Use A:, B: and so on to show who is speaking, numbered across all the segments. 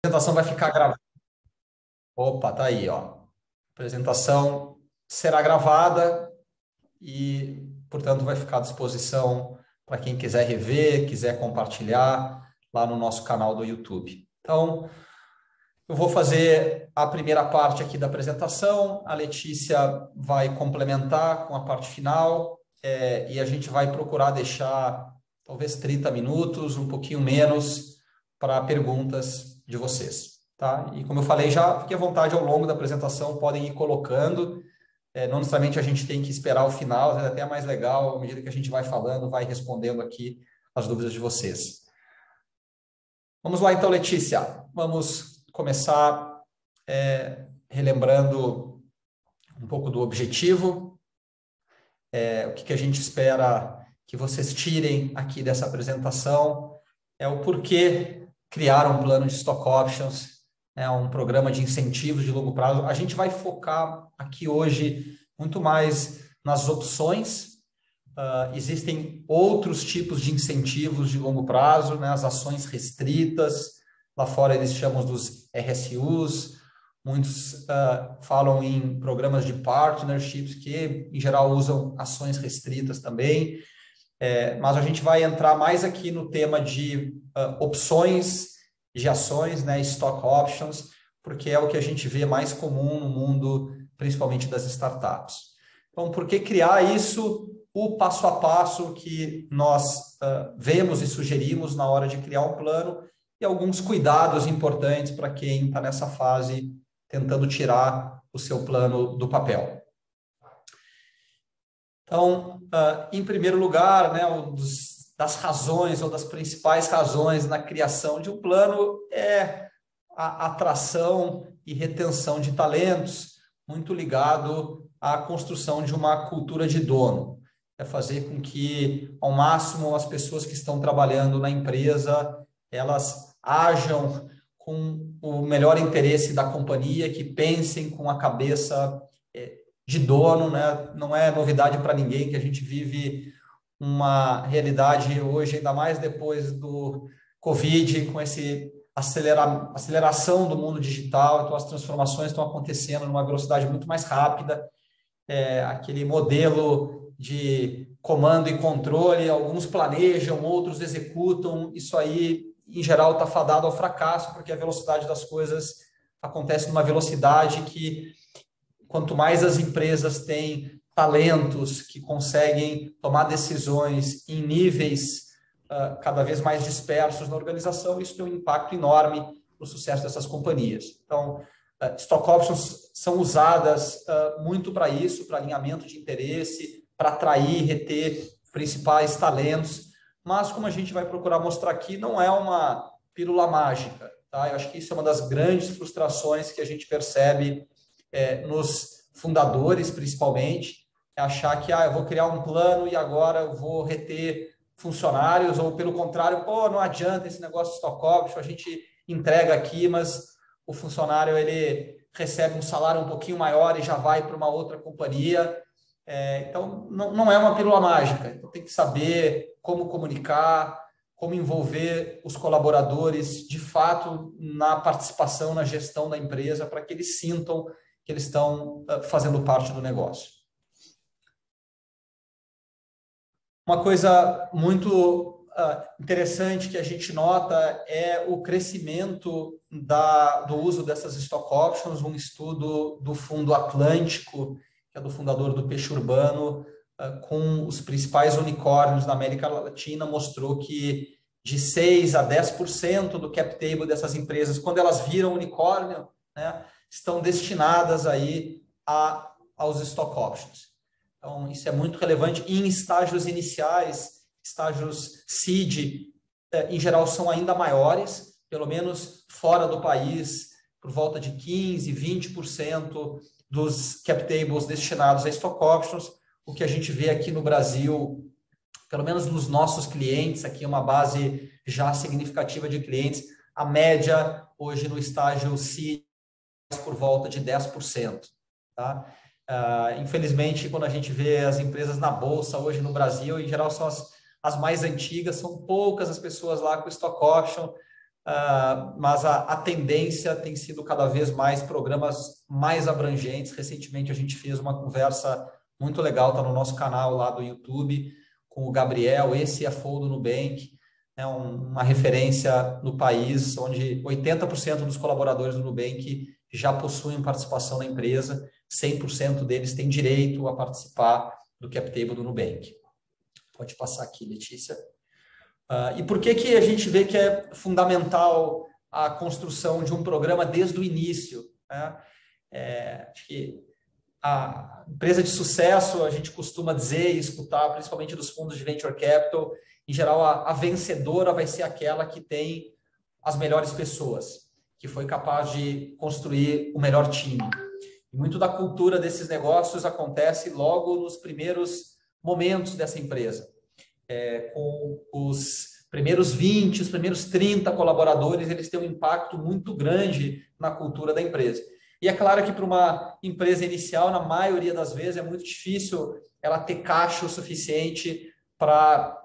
A: Apresentação vai ficar gravada. Opa, tá aí, ó. A apresentação será gravada e, portanto, vai ficar à disposição para quem quiser rever, quiser compartilhar lá no nosso canal do YouTube. Então, eu vou fazer a primeira parte aqui da apresentação, a Letícia vai complementar com a parte final, e a gente vai procurar deixar talvez 30 minutos, um pouquinho menos, para perguntas de vocês. Tá? E como eu falei já, fique à vontade ao longo da apresentação, podem ir colocando, não necessariamente a gente tem que esperar o final, é até mais legal, à medida que a gente vai falando, vai respondendo aqui as dúvidas de vocês. Vamos lá então, Letícia, vamos começar relembrando um pouco do objetivo, o que a gente espera que vocês tirem aqui dessa apresentação, o porquê criar um plano de stock options, um programa de incentivos de longo prazo. A gente vai focar aqui hoje muito mais nas opções. Existem outros tipos de incentivos de longo prazo, as ações restritas, lá fora eles chamam dos RSUs, muitos falam em programas de partnerships, que em geral usam ações restritas também, mas a gente vai entrar mais aqui no tema de opções de ações, stock options, porque é o que a gente vê mais comum no mundo, principalmente das startups. Então, por que criar isso? O passo a passo que nós vemos e sugerimos na hora de criar um plano e alguns cuidados importantes para quem está nessa fase tentando tirar o seu plano do papel. Então, em primeiro lugar, das razões ou das principais razões na criação de um plano é a atração e retenção de talentos, muito ligado à construção de uma cultura de dono. É fazer com que, ao máximo, as pessoas que estão trabalhando na empresa, elas ajam com o melhor interesse da companhia, que pensem com a cabeça de dono, Não é novidade para ninguém que a gente vive uma realidade hoje, ainda mais depois do Covid, com esse aceleração do mundo digital, então as transformações estão acontecendo numa velocidade muito mais rápida, aquele modelo de comando e controle, alguns planejam, outros executam, isso aí, em geral, está fadado ao fracasso, porque a velocidade das coisas acontece numa velocidade que, quanto mais as empresas têm talentos que conseguem tomar decisões em níveis cada vez mais dispersos na organização, isso tem um impacto enorme no sucesso dessas companhias. Então, stock options são usadas muito para isso, para alinhamento de interesse, para atrair e reter principais talentos, mas como a gente vai procurar mostrar aqui, não é uma pílula mágica. Tá? Eu acho que isso é uma das grandes frustrações que a gente percebe nos fundadores, principalmente, é achar que eu vou criar um plano e agora eu vou reter funcionários, ou pelo contrário, não adianta esse negócio de stock option, a gente entrega aqui, mas o funcionário ele recebe um salário um pouquinho maior e já vai para uma outra companhia. Então, não é uma pílula mágica. Então, tem que saber como comunicar, como envolver os colaboradores, de fato, na participação, na gestão da empresa, para que eles sintam que eles estão fazendo parte do negócio. Uma coisa muito interessante que a gente nota é o crescimento do uso dessas stock options, um estudo do Fundo Atlântico, que é do fundador do Peixe Urbano, com os principais unicórnios da América Latina, mostrou que de 6% a 10% do cap table dessas empresas, quando elas viram unicórnio, estão destinadas aí aos stock options. Então, isso é muito relevante. Em estágios iniciais, estágios seed, em geral, são ainda maiores, pelo menos fora do país, por volta de 15%, 20% dos cap tables destinados a stock options. O que a gente vê aqui no Brasil, pelo menos nos nossos clientes, aqui é uma base já significativa de clientes, a média hoje no estágio seed por volta de 10%. Tá? Infelizmente, quando a gente vê as empresas na bolsa hoje no Brasil, em geral são as mais antigas, são poucas as pessoas lá com stock option, mas a tendência tem sido cada vez mais programas mais abrangentes. Recentemente a gente fez uma conversa muito legal, está no nosso canal lá do YouTube, com o Gabriel, esse CFO do Nubank, uma referência no país, onde 80% dos colaboradores do Nubank já possuem participação na empresa, 100% deles têm direito a participar do cap table do Nubank. Pode passar aqui, Letícia. E por que a gente vê que é fundamental a construção de um programa desde o início, né? Acho que a empresa de sucesso, a gente costuma dizer e escutar, principalmente dos fundos de venture capital, em geral, a vencedora vai ser aquela que tem as melhores pessoas, que foi capaz de construir o melhor time. E muito da cultura desses negócios acontece logo nos primeiros momentos dessa empresa. Com os primeiros 20, os primeiros 30 colaboradores, eles têm um impacto muito grande na cultura da empresa. E é claro que para uma empresa inicial, na maioria das vezes, é muito difícil ela ter caixa o suficiente para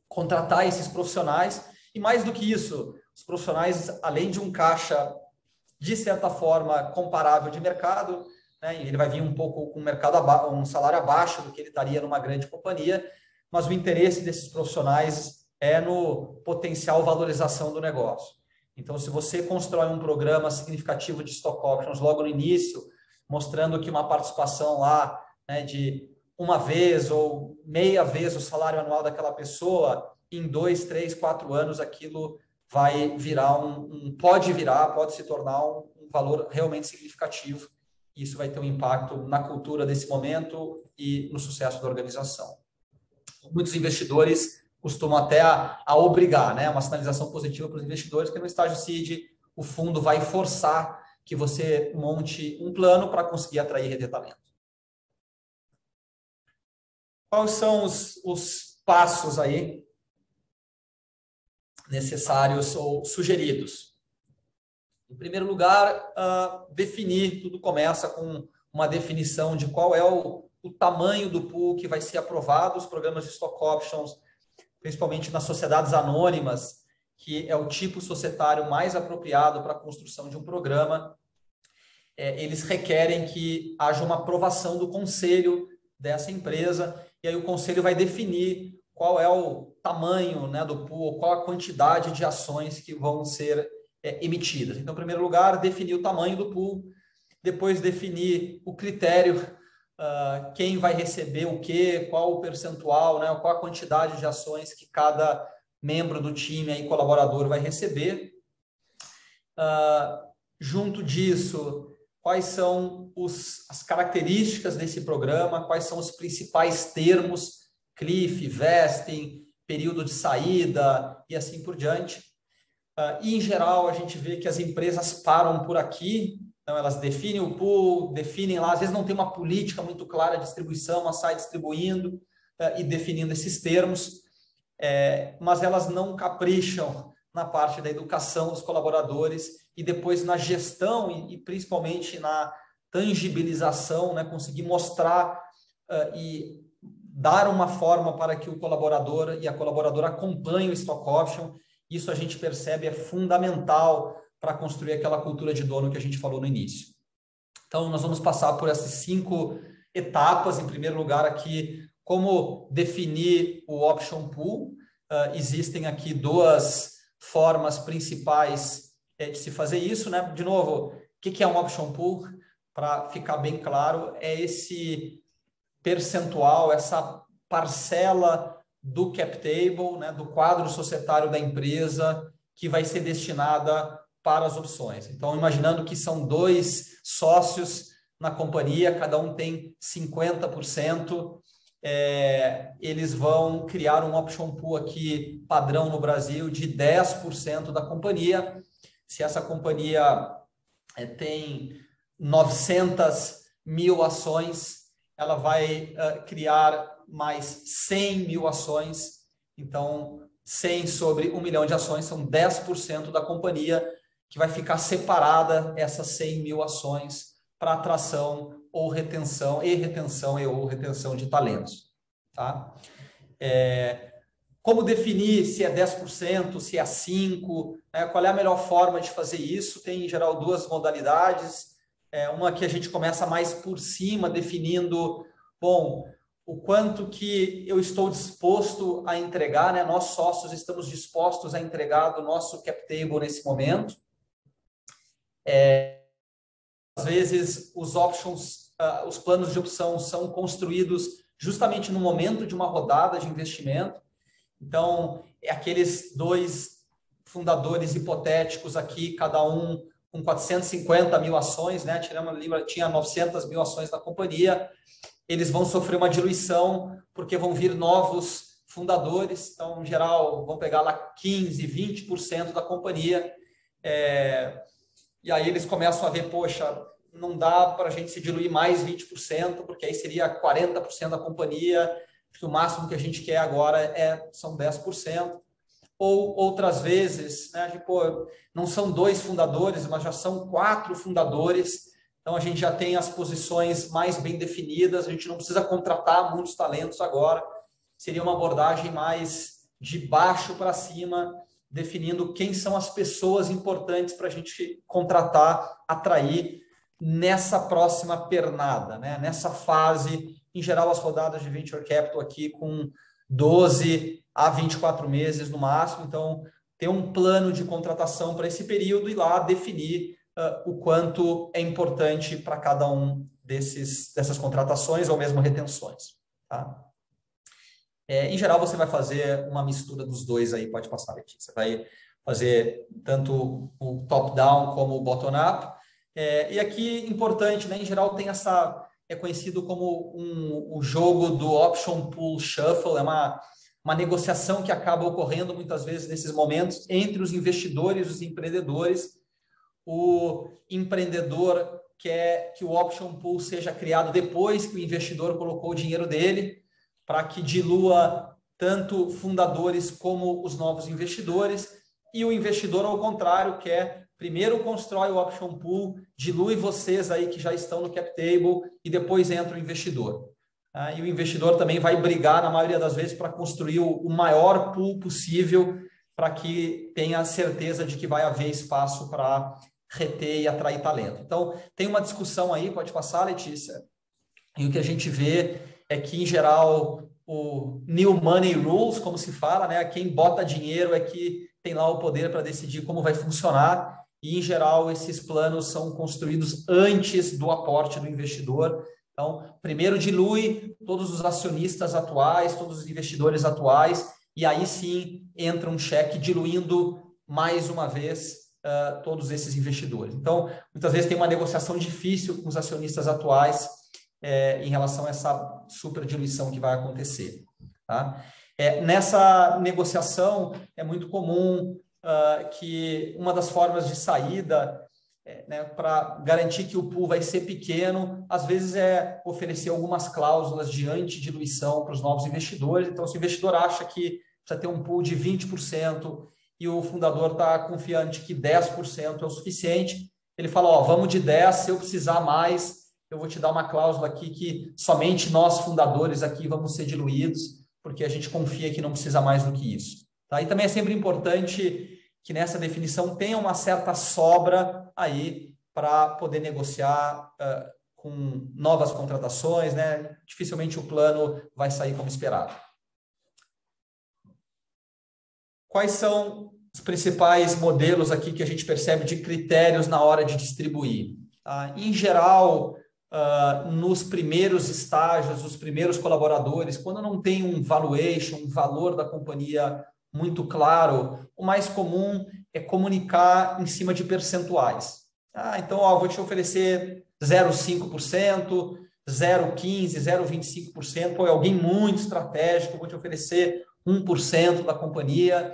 A: contratar esses profissionais. E mais do que isso, os profissionais, além de um caixa, de certa forma, comparável de mercado, né, ele vai vir um pouco com um salário abaixo do que ele estaria numa grande companhia, mas o interesse desses profissionais é no potencial valorização do negócio. Então, se você constrói um programa significativo de stock options logo no início, mostrando que uma participação lá, né, de uma vez ou meia vez o salário anual daquela pessoa, em 2, 3, 4 anos, aquilo vai virar pode se tornar um valor realmente significativo. Isso vai ter um impacto na cultura desse momento e no sucesso da organização. Muitos investidores costumam até a obrigar, né, uma sinalização positiva para os investidores, que no estágio seed o fundo vai forçar que você monte um plano para conseguir atrair e reter talento. Quais são os passos aí necessários ou sugeridos? Em primeiro lugar, definir, tudo começa com uma definição de qual é o tamanho do pool que vai ser aprovado, os programas de stock options, principalmente nas sociedades anônimas, que é o tipo societário mais apropriado para a construção de um programa. Eles requerem que haja uma aprovação do conselho dessa empresa, e aí o conselho vai definir qual é o tamanho, né, do pool, qual a quantidade de ações que vão ser emitidas. Então, em primeiro lugar, definir o tamanho do pool, depois definir o critério, quem vai receber o quê, qual o percentual, né, qual a quantidade de ações que cada membro do time e colaborador vai receber. Junto disso, quais são as características desse programa, quais são os principais termos, cliff, vesting, período de saída e assim por diante. E, em geral, a gente vê que as empresas param por aqui. Então, elas definem o pool, definem lá, às vezes não tem uma política muito clara de distribuição, mas sai distribuindo e definindo esses termos, mas elas não capricham na parte da educação dos colaboradores e depois na gestão e principalmente na tangibilização, né, conseguir mostrar e dar uma forma para que o colaborador e a colaboradora acompanhem o stock option. Isso a gente percebe é fundamental para construir aquela cultura de dono que a gente falou no início. Então, nós vamos passar por essas 5 etapas. Em primeiro lugar, aqui, como definir o option pool. Existem aqui 2 formas principais de se fazer isso, né? De novo, o que é um option pool? Para ficar bem claro, é esse percentual, essa parcela do cap table, né, do quadro societário da empresa, que vai ser destinada para as opções. Então, imaginando que são 2 sócios na companhia, cada um tem 50%, eles vão criar um option pool aqui padrão no Brasil de 10% da companhia. Se essa companhia tem 900 mil ações, ela vai criar mais 100 mil ações. Então, 100 sobre 1 milhão de ações são 10% da companhia, que vai ficar separada essas 100 mil ações para atração ou retenção, ou retenção de talentos. Tá? Como definir se é 10%, se é 5%, né? Qual é a melhor forma de fazer isso? Tem, em geral, duas modalidades. Uma que a gente começa mais por cima, definindo, bom, o quanto que eu estou disposto a entregar, né? Nós, sócios, estamos dispostos a entregar do nosso cap table nesse momento. Às vezes, os options, os planos de opção são construídos justamente no momento de uma rodada de investimento. Então, aqueles dois fundadores hipotéticos aqui, cada um com 450 mil ações, né? Tinha 900 mil ações na companhia, eles vão sofrer uma diluição, porque vão vir novos fundadores, então, em geral, vão pegar lá 15%, 20% da companhia, e aí eles começam a ver, poxa, não dá para a gente se diluir mais 20%, porque aí seria 40% da companhia, que o máximo que a gente quer agora são 10%. Ou outras vezes, né, tipo, não são 2 fundadores, mas já são 4 fundadores, então a gente já tem as posições mais bem definidas, a gente não precisa contratar muitos talentos agora, seria uma abordagem mais de baixo para cima, definindo quem são as pessoas importantes para a gente contratar, atrair nessa próxima pernada, né? Nessa fase, em geral, as rodadas de Venture Capital aqui com 12 a 24 meses no máximo, então ter um plano de contratação para esse período e lá definir o quanto é importante para cada um dessas contratações ou mesmo retenções. Tá? Em geral, você vai fazer uma mistura dos dois aí, pode passar, Letícia. Você vai fazer tanto o top-down como o bottom-up. E aqui, importante, né? Em geral, tem é conhecido como o jogo do Option Pool Shuffle, é uma negociação que acaba ocorrendo muitas vezes nesses momentos entre os investidores e os empreendedores. O empreendedor quer que o Option Pool seja criado depois que o investidor colocou o dinheiro dele, para que dilua tanto fundadores como os novos investidores, e o investidor, ao contrário, quer primeiro constrói o Option Pool, dilui vocês aí que já estão no cap table e depois entra o investidor. E o investidor também vai brigar, na maioria das vezes, para construir o maior pool possível para que tenha certeza de que vai haver espaço para reter e atrair talento. Então, tem uma discussão aí, pode passar, Letícia, e o que a gente vê é que, em geral, o new money rules, como se fala, né? Quem bota dinheiro é que tem lá o poder para decidir como vai funcionar, e, em geral, esses planos são construídos antes do aporte do investidor. Então, primeiro dilui todos os acionistas atuais, todos os investidores atuais, e aí sim entra um cheque diluindo mais uma vez todos esses investidores. Então, muitas vezes tem uma negociação difícil com os acionistas atuais em relação a essa superdiluição que vai acontecer. Tá? Nessa negociação, é muito comum que uma das formas de saída para garantir que o pool vai ser pequeno, às vezes é oferecer algumas cláusulas de antidiluição para os novos investidores. Então, se o investidor acha que precisa ter um pool de 20% e o fundador está confiante que 10% é o suficiente, ele fala, vamos de 10%, se eu precisar mais, eu vou te dar uma cláusula aqui que somente nós fundadores aqui vamos ser diluídos, porque a gente confia que não precisa mais do que isso. Tá? E também é sempre importante que nessa definição tenha uma certa sobra aí para poder negociar com novas contratações, né? Dificilmente o plano vai sair como esperado. Quais são os principais modelos aqui que a gente percebe de critérios na hora de distribuir? Em geral, nos primeiros estágios, os primeiros colaboradores, quando não tem um valuation, um valor da companhia muito claro, o mais comum é comunicar em cima de percentuais. Então, vou te oferecer 0,5%, 0,15%, 0,25%, ou é alguém muito estratégico, vou te oferecer 1% da companhia.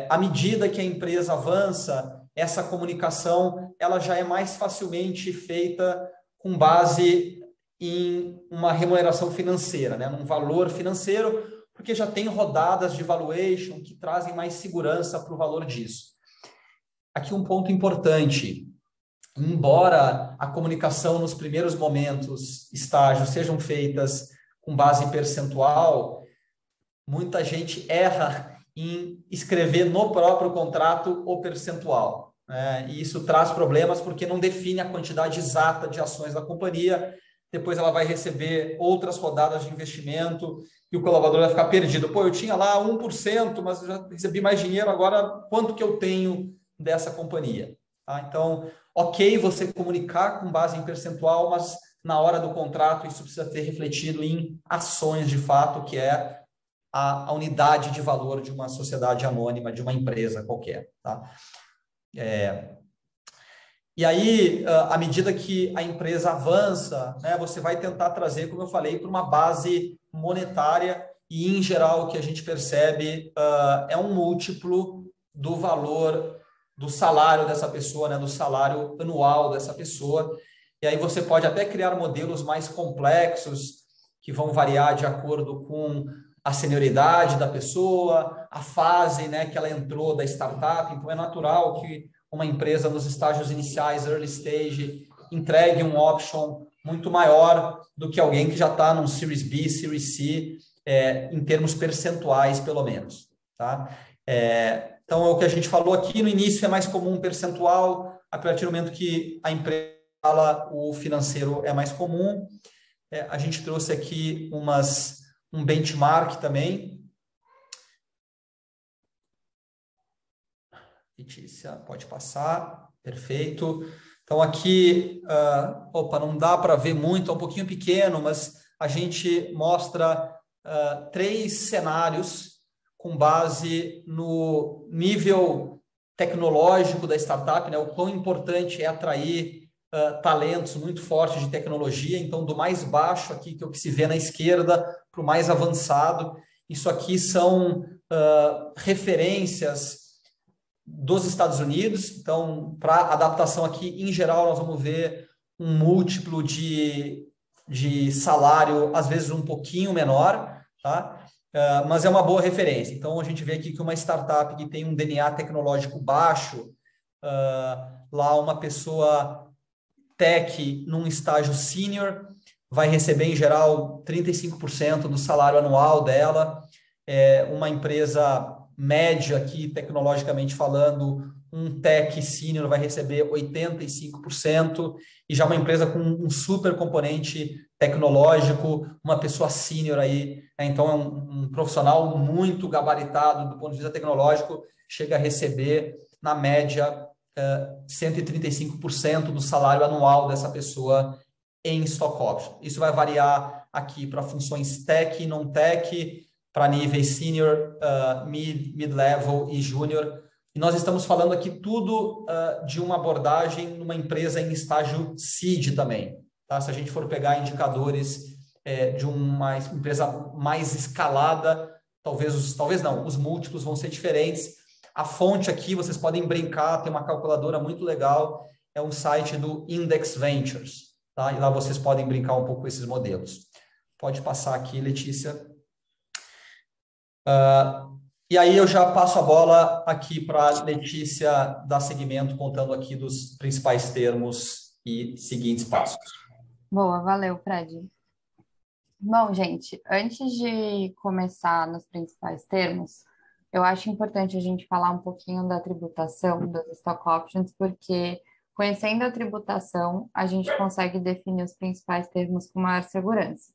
A: À medida que a empresa avança, essa comunicação ela já é mais facilmente feita com base em uma remuneração financeira, né? Num valor financeiro, porque já tem rodadas de valuation que trazem mais segurança para o valor disso. Aqui um ponto importante, embora a comunicação nos primeiros momentos, estágios, sejam feitas com base percentual, muita gente erra em escrever no próprio contrato o percentual, né? E isso traz problemas porque não define a quantidade exata de ações da companhia. Depois ela vai receber outras rodadas de investimento e o colaborador vai ficar perdido. Pô, eu tinha lá 1%, mas eu já recebi mais dinheiro, agora quanto que eu tenho dessa companhia? Tá? Então, ok você comunicar com base em percentual, mas na hora do contrato isso precisa ter refletido em ações de fato, que é a unidade de valor de uma sociedade anônima, de uma empresa qualquer. Tá? E aí, à medida que a empresa avança, né, você vai tentar trazer, como eu falei, para uma base monetária e, em geral, o que a gente percebe é um múltiplo do valor do salário dessa pessoa, né, do salário anual dessa pessoa. E aí você pode até criar modelos mais complexos que vão variar de acordo com a senioridade da pessoa, a fase, né, que ela entrou da startup. Então, é natural que uma empresa nos estágios iniciais, early stage, entregue um option muito maior do que alguém que já está num Series B, Series C, em termos percentuais, pelo menos. Tá? Então, é o que a gente falou aqui, no início é mais comum percentual, a partir do momento que a empresa fala, o financeiro é mais comum. A gente trouxe aqui um benchmark também. Letícia, pode passar. Perfeito. Então, aqui, não dá para ver muito, é um pouquinho pequeno, mas a gente mostra 3 cenários com base no nível tecnológico da startup, né? O quão importante é atrair talentos muito fortes de tecnologia. Então, do mais baixo aqui, que é o que se vê na esquerda, para o mais avançado. Isso aqui são referências dos Estados Unidos. Então, para adaptação aqui, em geral, nós vamos ver um múltiplo de salário, às vezes um pouquinho menor, tá? Mas é uma boa referência. Então, a gente vê aqui que uma startup que tem um DNA tecnológico baixo, lá uma pessoa tech num estágio sênior vai receber, em geral, 35% do salário anual dela. Uma empresa média aqui, tecnologicamente falando, um tech sênior vai receber 85%, e já uma empresa com um super componente tecnológico, uma pessoa sênior aí, então é um profissional muito gabaritado do ponto de vista tecnológico, chega a receber, na média, 135% do salário anual dessa pessoa em stock option. Isso vai variar aqui para funções tech e non-tech, para níveis senior, mid-level e júnior. E nós estamos falando aqui tudo de uma abordagem numa empresa em estágio seed também. Tá? Se a gente for pegar indicadores de uma empresa mais escalada, talvez não, os múltiplos vão ser diferentes. A fonte aqui, vocês podem brincar, tem uma calculadora muito legal, é um site do Index Ventures. Tá? E lá vocês podem brincar um pouco com esses modelos. Pode passar aqui, Letícia. E aí eu já passo a bola aqui para a Letícia dar seguimento, contando aqui dos principais termos e seguintes passos.
B: Boa, valeu, Fred. Bom, gente, antes de começar nos principais termos, eu acho importante a gente falar um pouquinho da tributação dos stock options, porque conhecendo a tributação, a gente consegue definir os principais termos com maior segurança.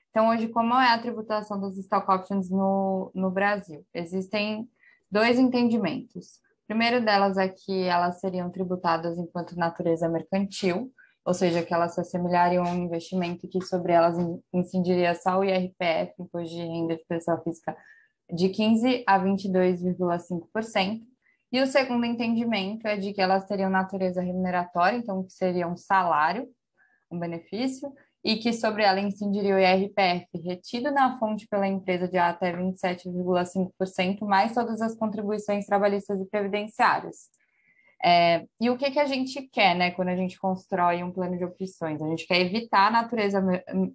B: Então, hoje, como é a tributação dos stock options no Brasil? Existem 2 entendimentos. O primeiro delas é que elas seriam tributadas enquanto natureza mercantil, ou seja, que elas se assemelhariam a um investimento que sobre elas incidiria só o IRPF, Imposto de Renda de Pessoa Física, de 15% a 22,5%. E o segundo entendimento é de que elas teriam natureza remuneratória, então que seria um salário, um benefício, e que sobre ela incidiria o IRPF retido na fonte pela empresa de até 27,5%, mais todas as contribuições trabalhistas e previdenciárias. E o que a gente quer, né, quando a gente constrói um plano de opções? A gente quer evitar a natureza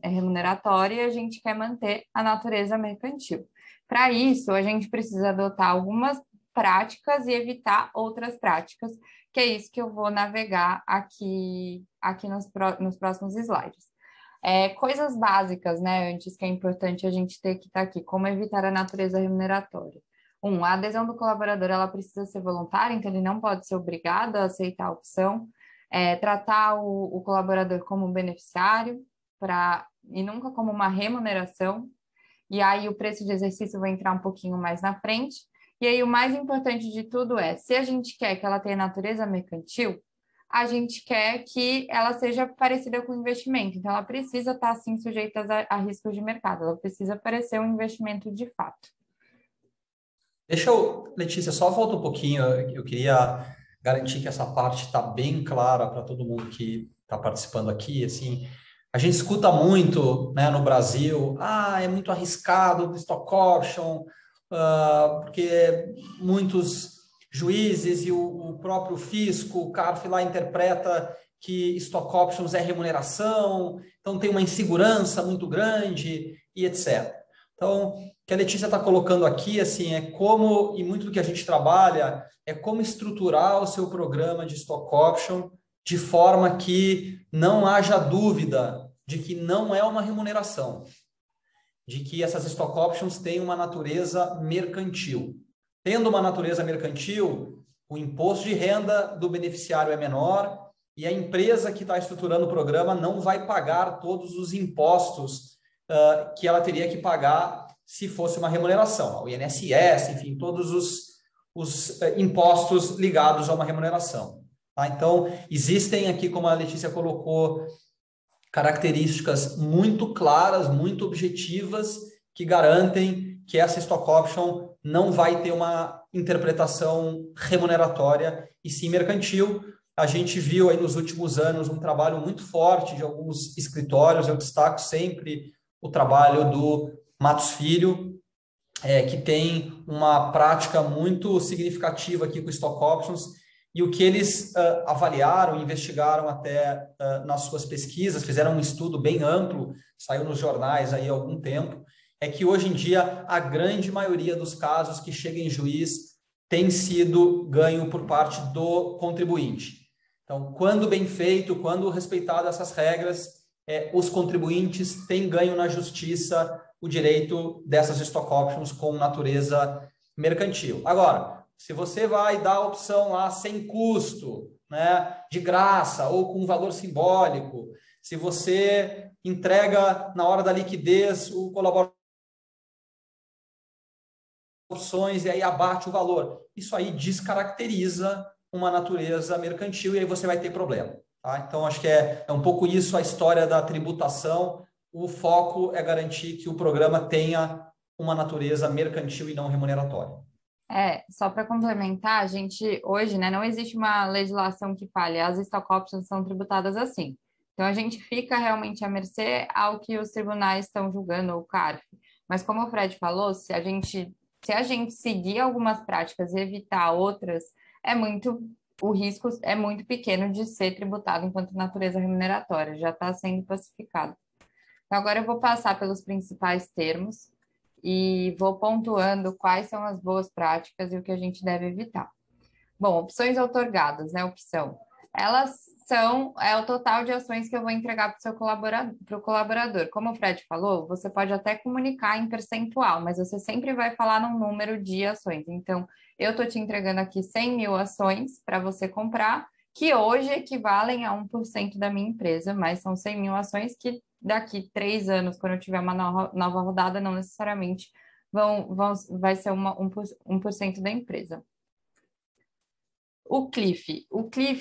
B: remuneratória e a gente quer manter a natureza mercantil. Para isso, a gente precisa adotar algumas práticas e evitar outras práticas, que é isso que eu vou navegar aqui nos próximos slides. Coisas básicas, né, antes que é importante a gente ter que estar aqui, como evitar a natureza remuneratória. A adesão do colaborador ela precisa ser voluntária, então ele não pode ser obrigado a aceitar a opção. Tratar o colaborador como um beneficiário e nunca como uma remuneração. E aí o preço de exercício vai entrar um pouquinho mais na frente. E aí o mais importante de tudo se a gente quer que ela tenha natureza mercantil, a gente quer que ela seja parecida com investimento. Então, ela precisa estar, sim, sujeita a riscos de mercado. Ela precisa parecer um investimento de fato.
A: Letícia, só volta um pouquinho. Eu queria garantir que essa parte está bem clara para todo mundo que está participando aqui. Assim, a gente escuta muito, né, no Brasil, é muito arriscado o stock option, porque muitos juízes e o próprio fisco, o CARF lá interpreta que stock options é remuneração, então tem uma insegurança muito grande e etc. Então, o que a Letícia está colocando aqui, assim, e muito do que a gente trabalha, é como estruturar o seu programa de stock option de forma que não haja dúvida de que não é uma remuneração, de que essas stock options têm uma natureza mercantil. Tendo uma natureza mercantil, o imposto de renda do beneficiário é menor e a empresa que está estruturando o programa não vai pagar todos os impostos que ela teria que pagar se fosse uma remuneração, o INSS, enfim, todos os impostos ligados a uma remuneração. Tá? Então, existem aqui, como a Letícia colocou, características muito claras, muito objetivas, que garantem que essa stock option não vai ter uma interpretação remuneratória e sim mercantil. A gente viu aí nos últimos anos um trabalho muito forte de alguns escritórios, eu destaco sempre o trabalho do Matos Filho, que tem uma prática muito significativa aqui com stock options, e o que eles avaliaram, investigaram até nas suas pesquisas, fizeram um estudo bem amplo, saiu nos jornais aí há algum tempo, é que hoje em dia a grande maioria dos casos que chegam em juiz tem sido ganho por parte do contribuinte. Então, quando bem feito, quando respeitado essas regras, os contribuintes têm ganho na justiça o direito dessas stock options com natureza mercantil. Agora, se você vai dar a opção lá sem custo, né, de graça ou com valor simbólico, se você entrega na hora da liquidez o colaborador opções e aí abate o valor, isso aí descaracteriza uma natureza mercantil e aí você vai ter problema. Tá? Então, acho que é um pouco isso a história da tributação. O foco é garantir que o programa tenha uma natureza mercantil e não remuneratória.
B: Só para complementar, a gente hoje, né, não existe uma legislação que fale as stock options são tributadas assim. Então a gente fica realmente à mercê ao que os tribunais estão julgando o CARF. Mas como o Fred falou, se a gente seguir algumas práticas e evitar outras, o risco é muito pequeno de ser tributado enquanto natureza remuneratória, já está sendo pacificado. Então, agora eu vou passar pelos principais termos e vou pontuando quais são as boas práticas e o que a gente deve evitar. Bom, opções outorgadas, né? Opção. Elas são o total de ações que eu vou entregar para o seu colaborador. Como o Fred falou, você pode até comunicar em percentual, mas você sempre vai falar num número de ações. Então, eu estou te entregando aqui 100 mil ações para você comprar, que hoje equivalem a 1% da minha empresa, mas são 100 mil ações que daqui 3 anos, quando eu tiver uma nova rodada, não necessariamente vai ser 1% da empresa. O CLIF,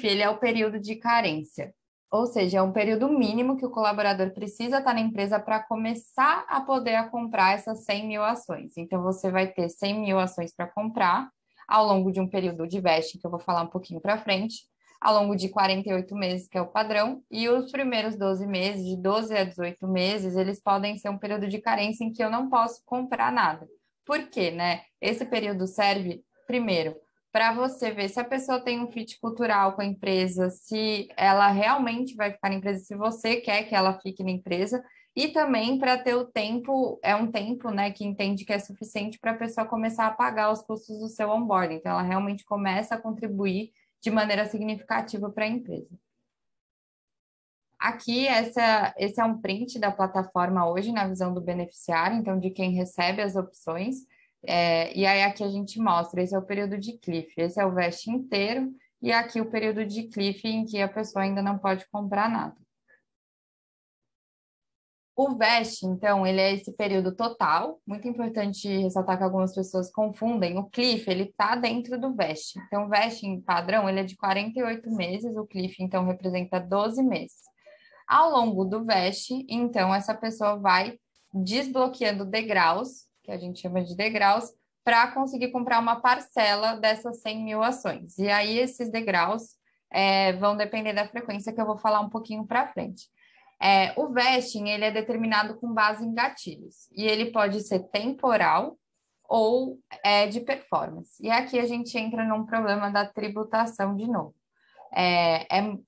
B: ele é o período de carência, ou seja, é um período mínimo que o colaborador precisa estar na empresa para começar a poder comprar essas 100 mil ações. Então, você vai ter 100 mil ações para comprar ao longo de um período de vesting, que eu vou falar um pouquinho para frente, ao longo de 48 meses, que é o padrão, e os primeiros 12 meses, de 12 a 18 meses, eles podem ser um período de carência em que eu não posso comprar nada. Por quê, né? Esse período serve, primeiro, para você ver se a pessoa tem um fit cultural com a empresa, se ela realmente vai ficar na empresa, se você quer que ela fique na empresa, e também para ter o tempo, um tempo, né, que entende que é suficiente para a pessoa começar a pagar os custos do seu onboarding. Então, ela realmente começa a contribuir de maneira significativa para a empresa. Aqui, esse é um print da plataforma hoje, na visão do beneficiário, então de quem recebe as opções. E aí aqui a gente mostra, esse é o período de cliff, esse é o vest inteiro, e aqui o período de cliff em que a pessoa ainda não pode comprar nada. O vest, então, ele é esse período total. Muito importante ressaltar que algumas pessoas confundem. O cliff, ele está dentro do vest. Então, o vest em padrão, ele é de 48 meses. O cliff, então, representa 12 meses. Ao longo do vest, então, essa pessoa vai desbloqueando degraus, que a gente chama de degraus, para conseguir comprar uma parcela dessas 100 mil ações. E aí, esses degraus vão depender da frequência que eu vou falar um pouquinho para frente. O vesting, ele é determinado com base em gatilhos, e ele pode ser temporal ou de performance. E aqui a gente entra num problema da tributação de novo.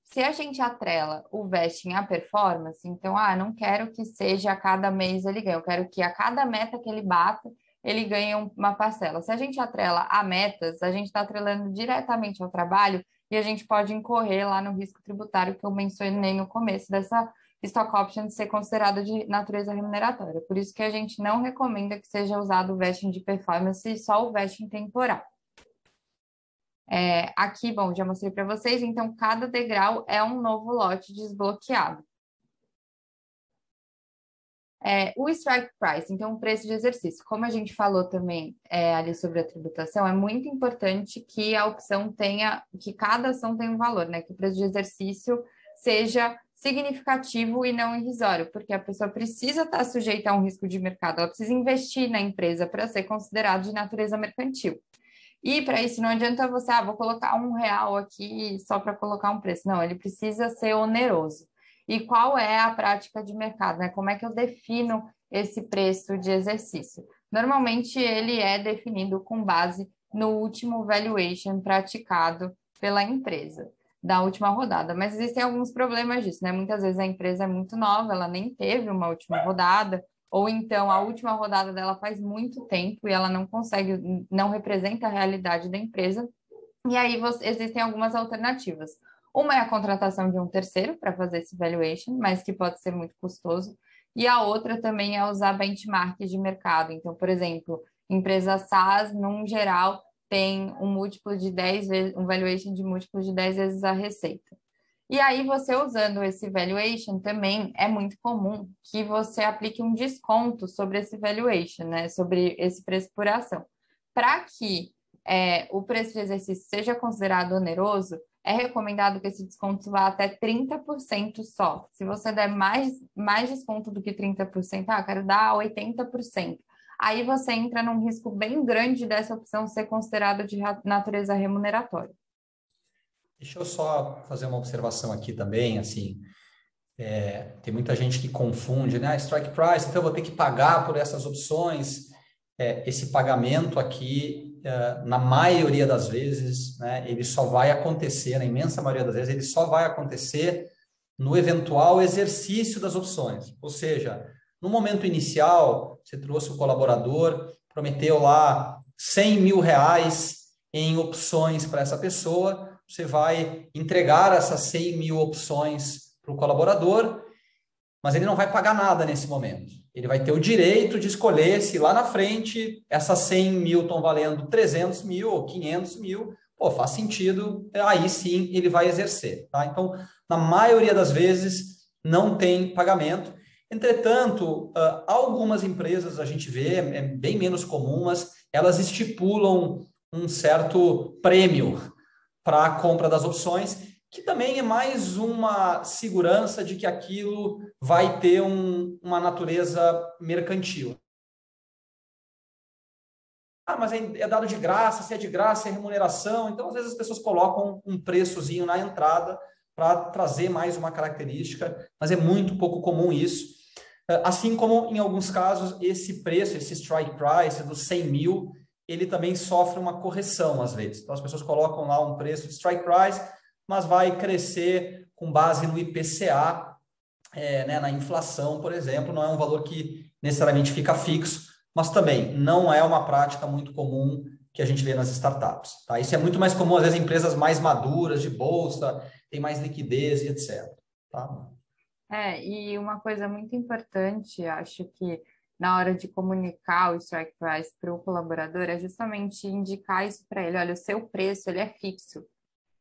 B: Se a gente atrela o vesting à performance, então, não quero que seja a cada mês ele ganhe, eu quero que a cada meta que ele bata, ele ganhe uma parcela. Se a gente atrela a metas, a gente está atrelando diretamente ao trabalho e a gente pode incorrer lá no risco tributário que eu mencionei no começo dessa stock option ser considerada de natureza remuneratória. Por isso que a gente não recomenda que seja usado o vesting de performance e só o vesting temporal. Aqui, bom, já mostrei para vocês, então cada degrau é um novo lote desbloqueado. O strike price, então o preço de exercício. Como a gente falou também ali sobre a tributação, é muito importante que a opção tenha, que cada ação tenha um valor, né? Que o preço de exercício seja significativo e não irrisório, porque a pessoa precisa estar sujeita a um risco de mercado, ela precisa investir na empresa para ser considerado de natureza mercantil. E para isso não adianta você, vou colocar R$ 1 aqui só para colocar um preço. Não, ele precisa ser oneroso. E qual é a prática de mercado, né? Como é que eu defino esse preço de exercício? Normalmente ele é definido com base no último valuation praticado pela empresa, da última rodada. Mas existem alguns problemas disso, né? Muitas vezes a empresa é muito nova, ela nem teve uma última rodada, ou então a última rodada dela faz muito tempo e ela não consegue, não representa a realidade da empresa. E aí existem algumas alternativas. Uma é a contratação de um terceiro para fazer esse valuation, mas que pode ser muito custoso. E a outra também é usar benchmarks de mercado. Então, por exemplo, empresas SaaS, num geral, tem um múltiplo de 10 vezes, um valuation de múltiplo de 10 vezes a receita. E aí, você usando esse valuation também é muito comum que você aplique um desconto sobre esse valuation, né? Sobre esse preço por ação. Para que o preço de exercício seja considerado oneroso, é recomendado que esse desconto vá até 30% só. Se você der mais desconto do que 30%, quero dar 80%. Aí você entra num risco bem grande dessa opção ser considerada de natureza remuneratória.
A: Deixa eu só fazer uma observação aqui também, assim, tem muita gente que confunde, né? Strike price, então eu vou ter que pagar por essas opções. Esse pagamento aqui, na maioria das vezes, né, ele só vai acontecer, na imensa maioria das vezes, ele só vai acontecer no eventual exercício das opções. Ou seja, no momento inicial, você trouxe o colaborador, prometeu lá R$ 100 mil em opções para essa pessoa, você vai entregar essas 100 mil opções para o colaborador, mas ele não vai pagar nada nesse momento. Ele vai ter o direito de escolher se lá na frente essas 100 mil estão valendo 300 mil ou 500 mil. Faz sentido, aí sim ele vai exercer. Tá? Então, na maioria das vezes, não tem pagamento. Entretanto, algumas empresas a gente vê, é bem menos comum, mas elas estipulam um certo prêmio para a compra das opções, que também é mais uma segurança de que aquilo vai ter uma natureza mercantil. Mas é dado de graça, se é de graça é remuneração, então às vezes as pessoas colocam um preçozinho na entrada para trazer mais uma característica, mas é muito pouco comum isso. Assim como em alguns casos esse preço, esse strike price dos 100 mil, ele também sofre uma correção às vezes. Então as pessoas colocam lá um preço de strike price, mas vai crescer com base no IPCA, né, na inflação, por exemplo, não é um valor que necessariamente fica fixo, mas também não é uma prática muito comum que a gente vê nas startups. Tá? Isso é muito mais comum, às vezes, em empresas mais maduras, de bolsa, tem mais liquidez e etc. Tá?
B: E uma coisa muito importante, acho que na hora de comunicar o strike price para o colaborador, é justamente indicar isso para ele. Olha, o seu preço, ele é fixo.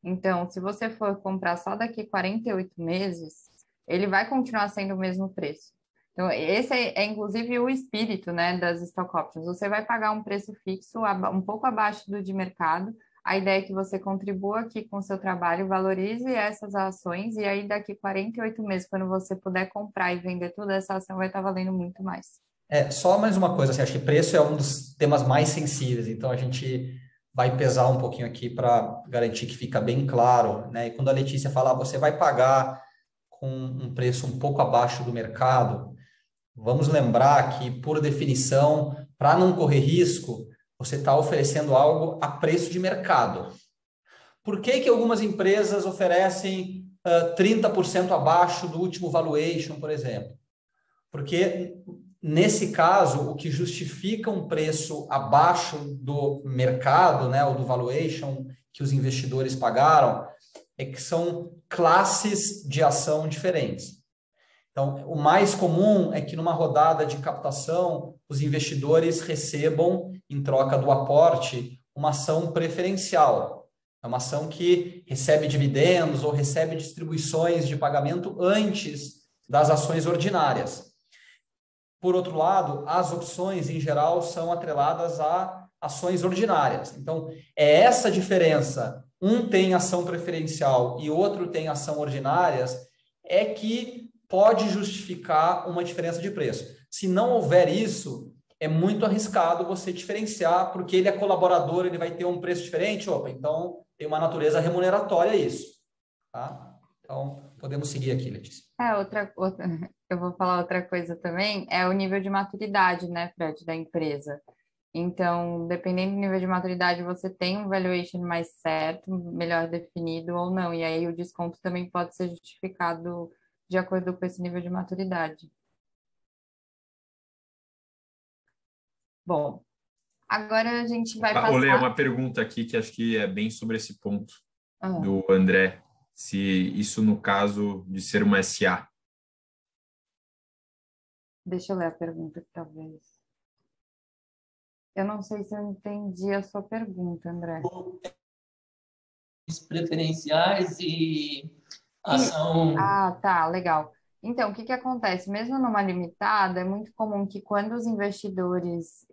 B: Então, se você for comprar só daqui 48 meses, ele vai continuar sendo o mesmo preço. Então, esse inclusive o espírito, né, das stock options. Você vai pagar um preço fixo um pouco abaixo do de mercado. A ideia é que você contribua aqui com o seu trabalho, valorize essas ações e aí daqui 48 meses, quando você puder comprar e vender toda essa ação, vai estar valendo muito mais.
A: Só mais uma coisa, assim, acho que preço é um dos temas mais sensíveis, então a gente vai pesar um pouquinho aqui para garantir que fica bem claro, né? E quando a Letícia falar, você vai pagar com um preço um pouco abaixo do mercado, vamos lembrar que, por definição, para não correr risco, você está oferecendo algo a preço de mercado. Por que que algumas empresas oferecem 30% abaixo do último valuation, por exemplo? Porque, nesse caso, o que justifica um preço abaixo do mercado, né, ou do valuation que os investidores pagaram, é que são classes de ação diferentes. Então, o mais comum é que numa rodada de captação, os investidores recebam, em troca do aporte, uma ação preferencial. É uma ação que recebe dividendos ou recebe distribuições de pagamento antes das ações ordinárias. Por outro lado, as opções, em geral, são atreladas a ações ordinárias. Então, é essa diferença. Um tem ação preferencial e outro tem ação ordinárias, é que pode justificar uma diferença de preço. Se não houver isso, é muito arriscado você diferenciar, porque ele é colaborador, ele vai ter um preço diferente. Opa, então tem uma natureza remuneratória isso. Tá? Então, podemos seguir aqui, Letícia.
B: Eu vou falar outra coisa também, é o nível de maturidade, né, Fred, da empresa. Então, dependendo do nível de maturidade, você tem um valuation mais certo, melhor definido ou não. E aí o desconto também pode ser justificado de acordo com esse nível de maturidade. Bom, agora a gente vai
C: Olê,
B: passar.
C: uma pergunta aqui que acho que é bem sobre esse ponto
B: Ah,
C: do André. Se isso no caso de ser uma SA.
B: deixa eu ler a pergunta, talvez. Eu não sei se eu entendi a sua pergunta, André.
D: Preferenciais e ação.
B: Ah, tá, legal. Então, o que que acontece? Mesmo numa limitada, é muito comum que quando os investidores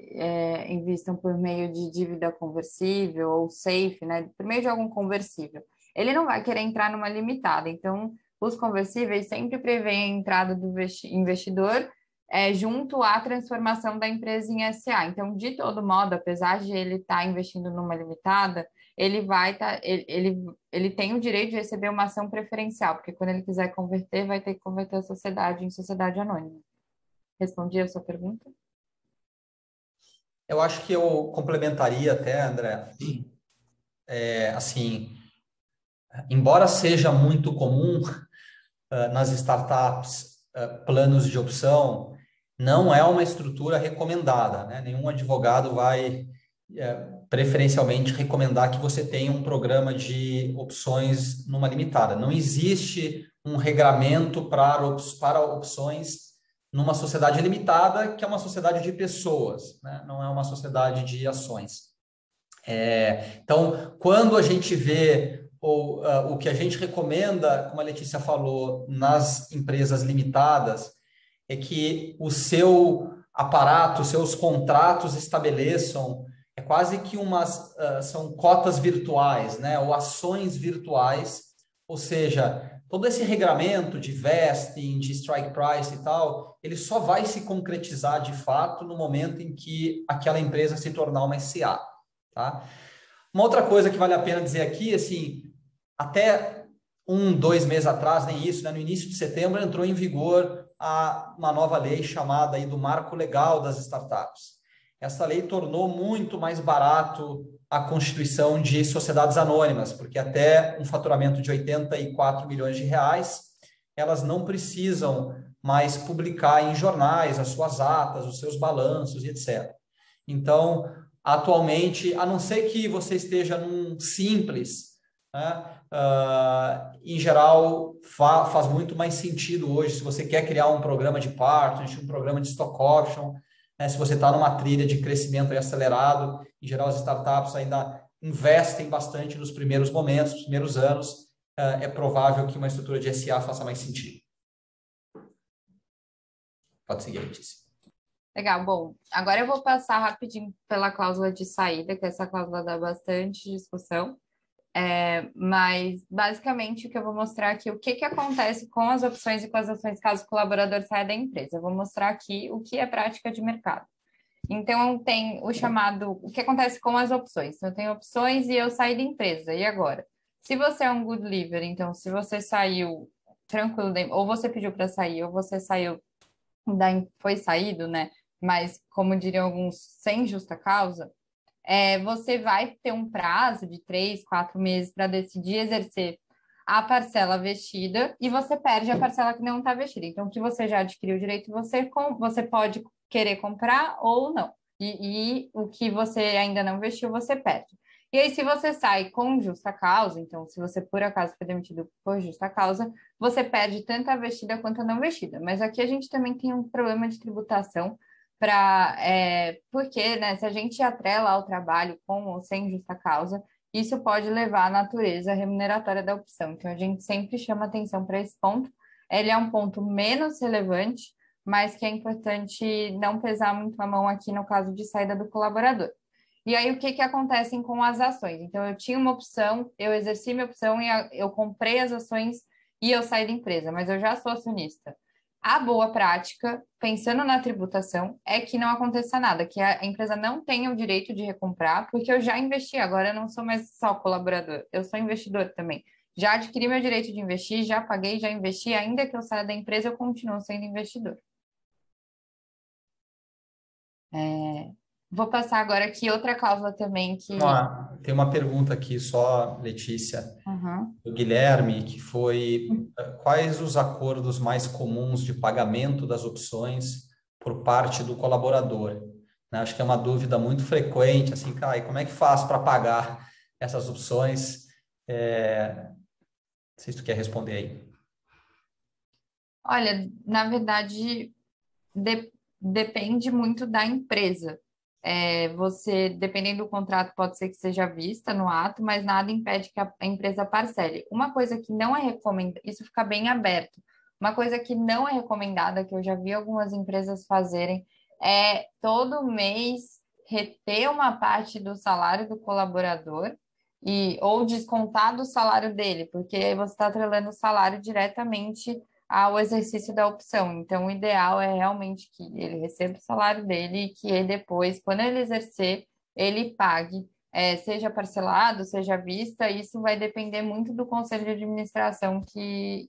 B: investam por meio de dívida conversível ou safe, né, por meio de algum conversível, ele não vai querer entrar numa limitada. Então, os conversíveis sempre prevêem a entrada do investidor junto à transformação da empresa em SA. Então, de todo modo, apesar de ele estar investindo numa limitada, ele vai ele tem o direito de receber uma ação preferencial, porque quando ele quiser converter, vai ter que converter a sociedade em sociedade anônima. Respondi a sua pergunta?
A: Eu acho que eu complementaria até, André, assim, embora seja muito comum nas startups planos de opção, não é uma estrutura recomendada, né? Nenhum advogado vai preferencialmente recomendar que você tenha um programa de opções numa limitada. Não existe um regramento para opções numa sociedade limitada, que é uma sociedade de pessoas, né? Não é uma sociedade de ações. Então, quando a gente vê o que a gente recomenda, como a Letícia falou, nas empresas limitadas, é que o seu aparato, os seus contratos estabeleçam, é quase que são cotas virtuais, né, ou ações virtuais, ou seja, todo esse regramento de vesting, de strike price e tal, ele só vai se concretizar de fato no momento em que aquela empresa se tornar uma SA, tá? Uma outra coisa que vale a pena dizer aqui, assim, até 2 meses atrás, nem isso, né, no início de setembro entrou em vigor uma nova lei chamada aí do Marco Legal das Startups. Essa lei tornou muito mais barato a constituição de sociedades anônimas, porque até um faturamento de 84 milhões de reais, elas não precisam mais publicar em jornais as suas atas, os seus balanços e etc. Então, atualmente, a não ser que você esteja num simples, né, em geral, faz muito mais sentido hoje, se você quer criar um programa de partnership, um programa de stock option, né? Se você está numa trilha de crescimento aí acelerado, em geral as startups ainda investem bastante nos primeiros momentos, nos primeiros anos, é provável que uma estrutura de SA faça mais sentido. Pode seguir, Letícia.
B: Legal, bom, agora eu vou passar rapidinho pela cláusula de saída, que essa cláusula dá bastante discussão, mas basicamente o que eu vou mostrar aqui, o que acontece com as opções e com as ações caso o colaborador saia da empresa. Eu vou mostrar aqui o que é prática de mercado. Então, tem o chamado, o que acontece com as opções. Então, eu tenho opções e eu saí da empresa, e agora? Se você é um good leaver, então, se você saiu tranquilo, ou você pediu para sair, ou você saiu, foi saído, né? Mas, como diriam alguns, sem justa causa, você vai ter um prazo de 3, 4 meses para decidir exercer a parcela vestida e você perde a parcela que não está vestida. Então, o que você já adquiriu o direito, você pode querer comprar ou não. E o que você ainda não vestiu, você perde. E aí, se você sai com justa causa, então, se você por acaso foi demitido por justa causa, você perde tanto a vestida quanto a não vestida. Mas aqui a gente também tem um problema de tributação, porque, né, se a gente atrela ao trabalho com ou sem justa causa, isso pode levar à natureza remuneratória da opção. Então, a gente sempre chama atenção para esse ponto. Ele é um ponto menos relevante, mas que é importante não pesar muito a mão aqui no caso de saída do colaborador. E aí, o que acontece com as ações? Então, eu tinha uma opção, eu exerci minha opção e eu comprei as ações e eu saí da empresa, mas eu já sou acionista. A boa prática, pensando na tributação, é que não aconteça nada, que a empresa não tenha o direito de recomprar, porque eu já investi, agora eu não sou mais só colaborador, eu sou investidor também. Já adquiri meu direito de investir, já paguei, já investi, ainda que eu saia da empresa, eu continuo sendo investidor. Vou passar agora aqui outra cláusula também que...
A: Tem uma pergunta aqui só, Letícia,
B: Uhum.
A: do Guilherme, que foi quais os acordos mais comuns de pagamento das opções por parte do colaborador? Né? Acho que é uma dúvida muito frequente, assim, cara, e como é que faz para pagar essas opções? Não sei se tu quer responder aí.
B: Olha, na verdade, depende muito da empresa. Dependendo do contrato, pode ser que seja vista no ato, mas nada impede que a empresa parcele. Uma coisa que não é recomendada, isso fica bem aberto. Uma coisa que não é recomendada, que eu já vi algumas empresas fazerem, é todo mês reter uma parte do salário do colaborador ou descontar do salário dele, porque você está atrelando o salário diretamente ao exercício da opção. Então, o ideal é realmente que ele receba o salário dele e que ele depois, quando ele exercer, ele pague, seja parcelado, seja à vista. Isso vai depender muito do conselho de administração que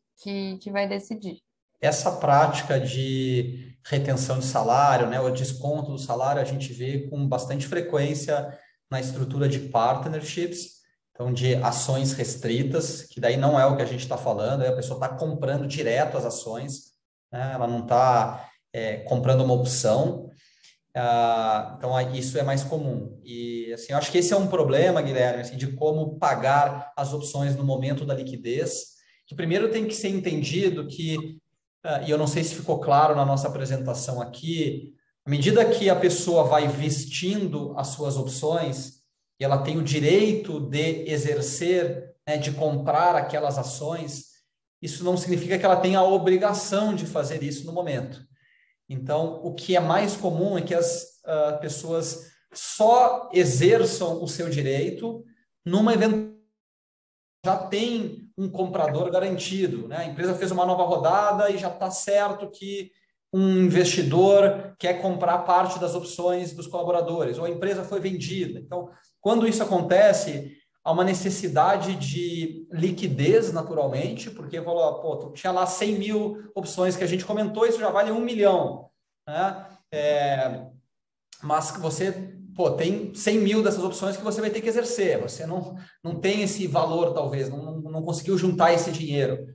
B: vai decidir.
A: Essa prática de retenção de salário, né, o desconto do salário, a gente vê com bastante frequência na estrutura de partnerships, então de ações restritas, que daí não é o que a gente está falando, a pessoa está comprando direto as ações, né, ela não está comprando uma opção, então isso é mais comum. E assim, eu acho que esse é um problema, Guilherme, assim, de como pagar as opções no momento da liquidez, que primeiro tem que ser entendido que e eu não sei se ficou claro na nossa apresentação aqui, à medida que a pessoa vai vestindo as suas opções, e ela tem o direito de exercer, né, de comprar aquelas ações, isso não significa que ela tenha a obrigação de fazer isso no momento. Então, o que é mais comum é que as pessoas só exerçam o seu direito numa eventualidade já tem um comprador garantido, né? A empresa fez uma nova rodada e já está certo que um investidor quer comprar parte das opções dos colaboradores, ou a empresa foi vendida. Então, quando isso acontece, há uma necessidade de liquidez, naturalmente, porque falou, pô, tu tinha lá 100 mil opções que a gente comentou, isso já vale 1 milhão, né? Mas que você tem 100 mil dessas opções que você vai ter que exercer, você não tem esse valor, talvez, não conseguiu juntar esse dinheiro.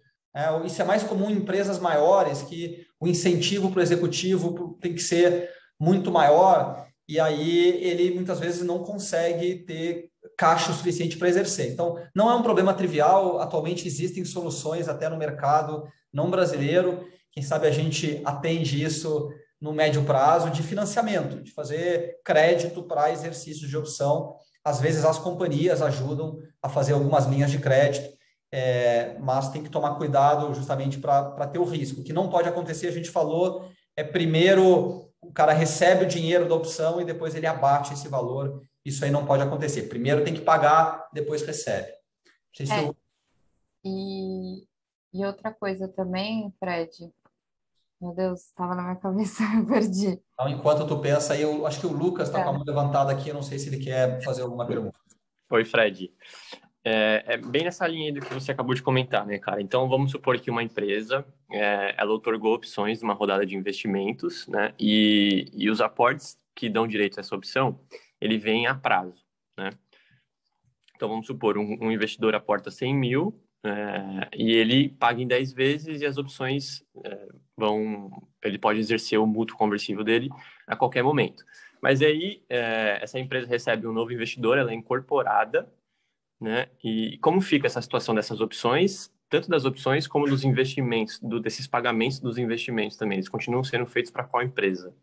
A: Isso é mais comum em empresas maiores, que o incentivo para o executivo tem que ser muito maior, e aí ele muitas vezes não consegue ter caixa o suficiente para exercer. Então, não é um problema trivial, atualmente existem soluções até no mercado não brasileiro, quem sabe a gente atende isso no médio prazo de financiamento, de fazer crédito para exercícios de opção. Às vezes as companhias ajudam a fazer algumas linhas de crédito, mas tem que tomar cuidado justamente para ter o risco. O que não pode acontecer, a gente falou, primeiro o cara recebe o dinheiro da opção e depois ele abate esse valor. Isso aí não pode acontecer. Primeiro tem que pagar, depois recebe. Não sei se eu...
B: E outra coisa também, Fred, meu Deus, estava na minha cabeça, eu perdi.
A: Então, enquanto tu pensa aí, eu acho que o Lucas está com a mão levantada aqui, eu não sei se ele quer fazer alguma pergunta.
E: Oi, Fred. É bem nessa linha aí do que você acabou de comentar, né, cara? Então, vamos supor que uma empresa, ela otorgou opções numa rodada de investimentos, né? E os aportes que dão direito a essa opção, ele vem a prazo, né? Então, vamos supor, um investidor aporta 100 mil e ele paga em 10 vezes e as opções ele pode exercer o mútuo conversível dele a qualquer momento. Mas aí, essa empresa recebe um novo investidor, ela é incorporada, né? E como fica essa situação dessas opções, tanto das opções como dos investimentos, desses pagamentos dos investimentos também? Eles continuam sendo feitos para qual empresa?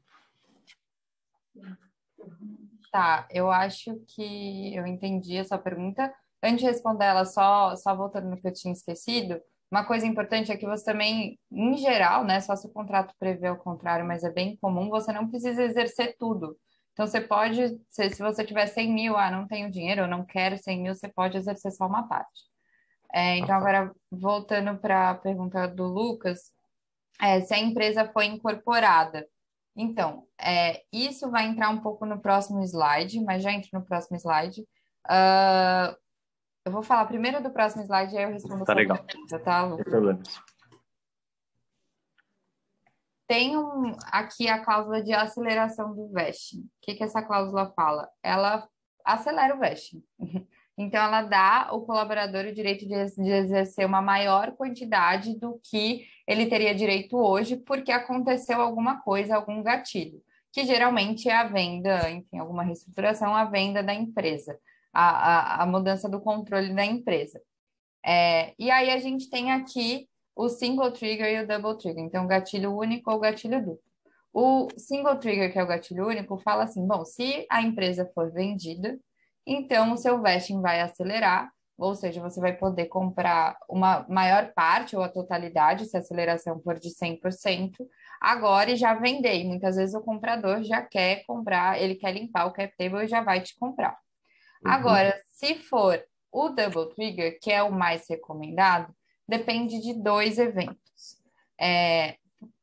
B: Tá, eu acho que eu entendi a sua pergunta. Antes de responder ela, só voltando no que eu tinha esquecido, uma coisa importante é que você também, em geral, né, só se o contrato prevê o contrário, mas é bem comum, você não precisa exercer tudo. Então, você pode, se você tiver 100 mil, não tenho dinheiro, eu não quero 100 mil, você pode exercer só uma parte. Então, agora, voltando para a pergunta do Lucas, se a empresa foi incorporada. Então, isso vai entrar um pouco no próximo slide, mas já entro no próximo slide. Eu vou falar primeiro do próximo slide e aí eu respondo a sua
E: legal.
B: pergunta, tá, Lucas?
E: Sem problemas.
B: Tem aqui a cláusula de aceleração do vesting. O que essa cláusula fala? Ela acelera o vesting. Então, ela dá ao colaborador o direito de exercer uma maior quantidade do que ele teria direito hoje, porque aconteceu alguma coisa, algum gatilho, que geralmente é a venda, enfim, alguma reestruturação, a venda da empresa, a mudança do controle da empresa. E aí a gente tem aqui o single trigger e o double trigger, então o gatilho único ou gatilho duplo. O single trigger, que é o gatilho único, fala assim: bom, se a empresa for vendida, então o seu vesting vai acelerar, ou seja, você vai poder comprar uma maior parte ou a totalidade, se a aceleração for de 100%, agora e já vender. E muitas vezes o comprador já quer comprar, ele quer limpar o cap table e já vai te comprar. Agora, se for o double trigger, que é o mais recomendado, depende de dois eventos.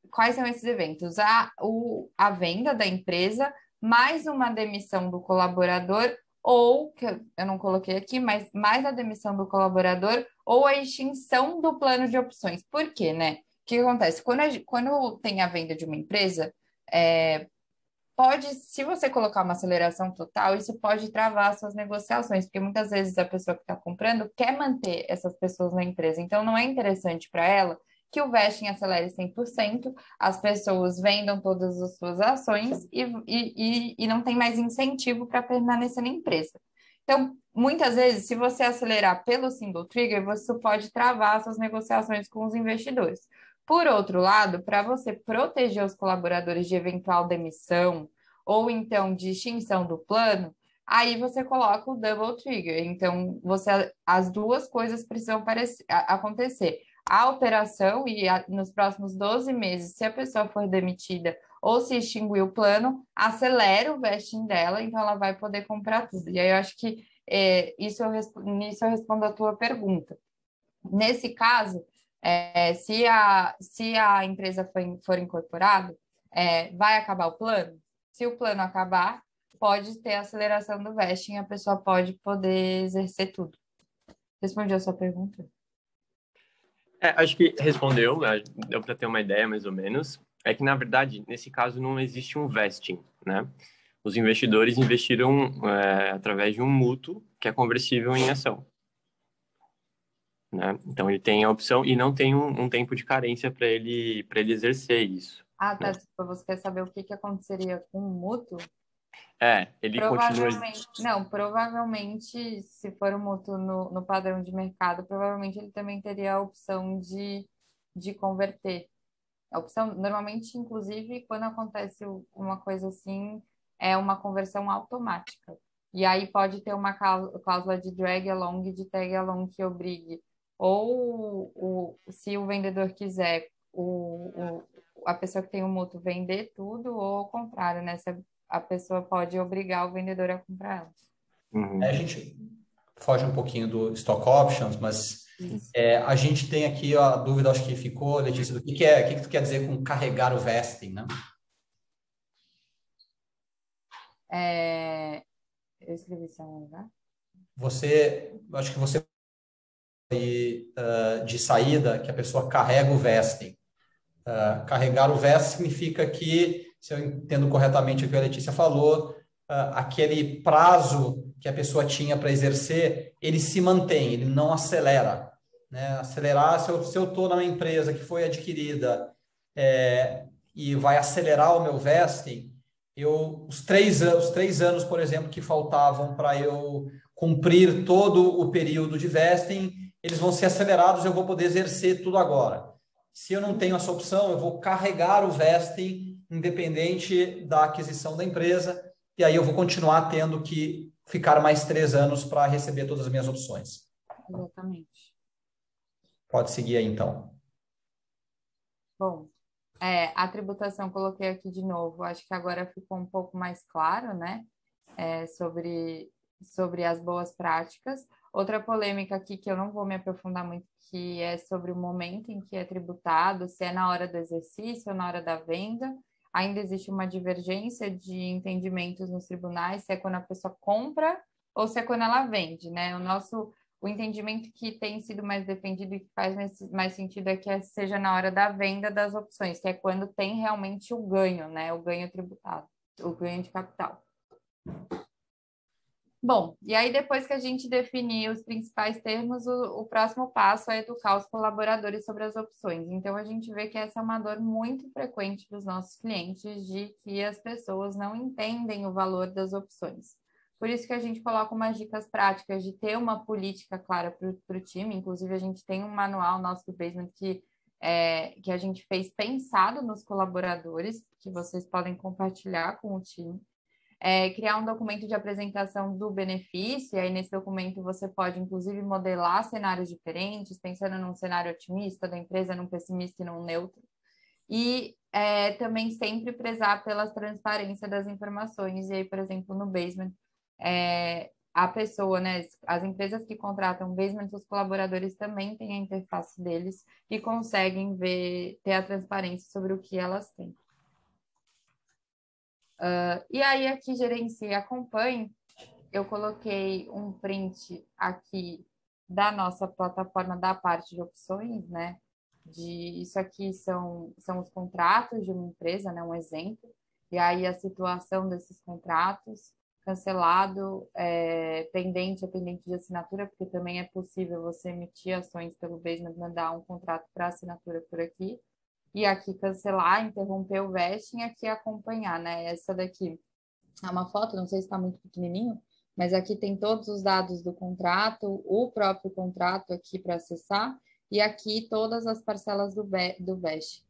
B: Quais são esses eventos? A venda da empresa, mais uma demissão do colaborador, ou, que eu não coloquei aqui, mas mais a demissão do colaborador, ou a extinção do plano de opções. Por quê, né? O que acontece? Quando tem a venda de uma empresa, se você colocar uma aceleração total, isso pode travar suas negociações, porque muitas vezes a pessoa que está comprando quer manter essas pessoas na empresa. Então, não é interessante para ela que o vesting acelere 100%, as pessoas vendam todas as suas ações e não tem mais incentivo para permanecer na empresa. Então, muitas vezes, se você acelerar pelo single trigger, você pode travar suas negociações com os investidores. Por outro lado, para você proteger os colaboradores de eventual demissão ou então de extinção do plano, aí você coloca o double trigger. Então, as duas coisas precisam acontecer. A operação nos próximos 12 meses, se a pessoa for demitida ou se extinguir o plano, acelera o vesting dela, então ela vai poder comprar tudo. E aí eu acho que nisso eu respondo a tua pergunta. Nesse caso, se a empresa for incorporada, vai acabar o plano? Se o plano acabar, pode ter aceleração do vesting, a pessoa pode poder exercer tudo. Respondi a sua pergunta?
E: Acho que respondeu, né? Deu para ter uma ideia mais ou menos. É que, na verdade, nesse caso não existe um vesting, né? Os investidores investiram através de um mútuo que é conversível em ação. Né? Então, ele tem a opção e não tem um tempo de carência para ele exercer isso.
B: Tá. Né? Você quer saber o que aconteceria com o mútuo?
E: Ele continua...
B: Não, provavelmente, se for um mútuo no padrão de mercado, provavelmente ele também teria a opção de converter. A opção, normalmente, inclusive, quando acontece uma coisa assim, é uma conversão automática. E aí pode ter uma cláusula de drag along e de tag along que obrigue. Ou, se o vendedor quiser, a pessoa que tem o mútuo vender tudo, ou ao contrário, né? Se a pessoa pode obrigar o vendedor a comprar ela.
E: Uhum.
A: A gente foge um pouquinho do stock options, mas
B: Isso.
A: a gente tem aqui a dúvida, acho que ficou, Letícia, do que é, o que tu quer dizer com carregar o vesting, né?
B: Eu escrevi isso em algum lugar?
A: Acho que você de saída, que a pessoa carrega o vesting. Carregar o vesting significa que, se eu entendo corretamente o que a Letícia falou, aquele prazo que a pessoa tinha para exercer, ele se mantém, ele não acelera. Né? Acelerar, se eu estou numa empresa que foi adquirida e vai acelerar o meu vesting, os três anos, por exemplo, que faltavam para eu cumprir todo o período de vesting, eles vão ser acelerados, eu vou poder exercer tudo agora. Se eu não tenho essa opção, eu vou carregar o vesting independente da aquisição da empresa, e aí eu vou continuar tendo que ficar mais 3 anos para receber todas as minhas opções.
B: Exatamente.
A: Pode seguir aí, então.
B: Bom, a tributação coloquei aqui de novo, acho que agora ficou um pouco mais claro, né? Sobre as boas práticas. Outra polêmica aqui que eu não vou me aprofundar muito, que é sobre o momento em que é tributado, se é na hora do exercício ou na hora da venda. Ainda existe uma divergência de entendimentos nos tribunais, se é quando a pessoa compra ou se é quando ela vende, né? O entendimento que tem sido mais defendido e que faz mais sentido é que seja na hora da venda das opções, que é quando tem realmente o ganho, né? O ganho tributado, o ganho de capital. Bom, e aí depois que a gente definir os principais termos, o próximo passo é educar os colaboradores sobre as opções. Então, a gente vê que essa é uma dor muito frequente dos nossos clientes, de que as pessoas não entendem o valor das opções. Por isso que a gente coloca umas dicas práticas de ter uma política clara para o time. Inclusive, a gente tem um manual nosso do Basement que a gente fez pensado nos colaboradores, que vocês podem compartilhar com o time. Criar um documento de apresentação do benefício, e aí nesse documento você pode, inclusive, modelar cenários diferentes, pensando num cenário otimista da empresa, num pessimista e num neutro. E também sempre prezar pela transparência das informações. E aí, por exemplo, no Basement, a pessoa, né, as empresas que contratam Basement, os colaboradores também têm a interface deles e conseguem ter a transparência sobre o que elas têm. E aí, aqui, gerencie e acompanhe, eu coloquei um print aqui da nossa plataforma da parte de opções, né? Isso aqui são os contratos de uma empresa, né? Um exemplo. E aí, a situação desses contratos, cancelado, pendente de assinatura, porque também é possível você emitir ações pelo Basement, mandar um contrato para assinatura por aqui. E aqui cancelar, interromper o vesting, aqui acompanhar, né? Essa daqui é uma foto, não sei se está muito pequenininho, mas aqui tem todos os dados do contrato, o próprio contrato aqui para acessar, e aqui todas as parcelas do vesting.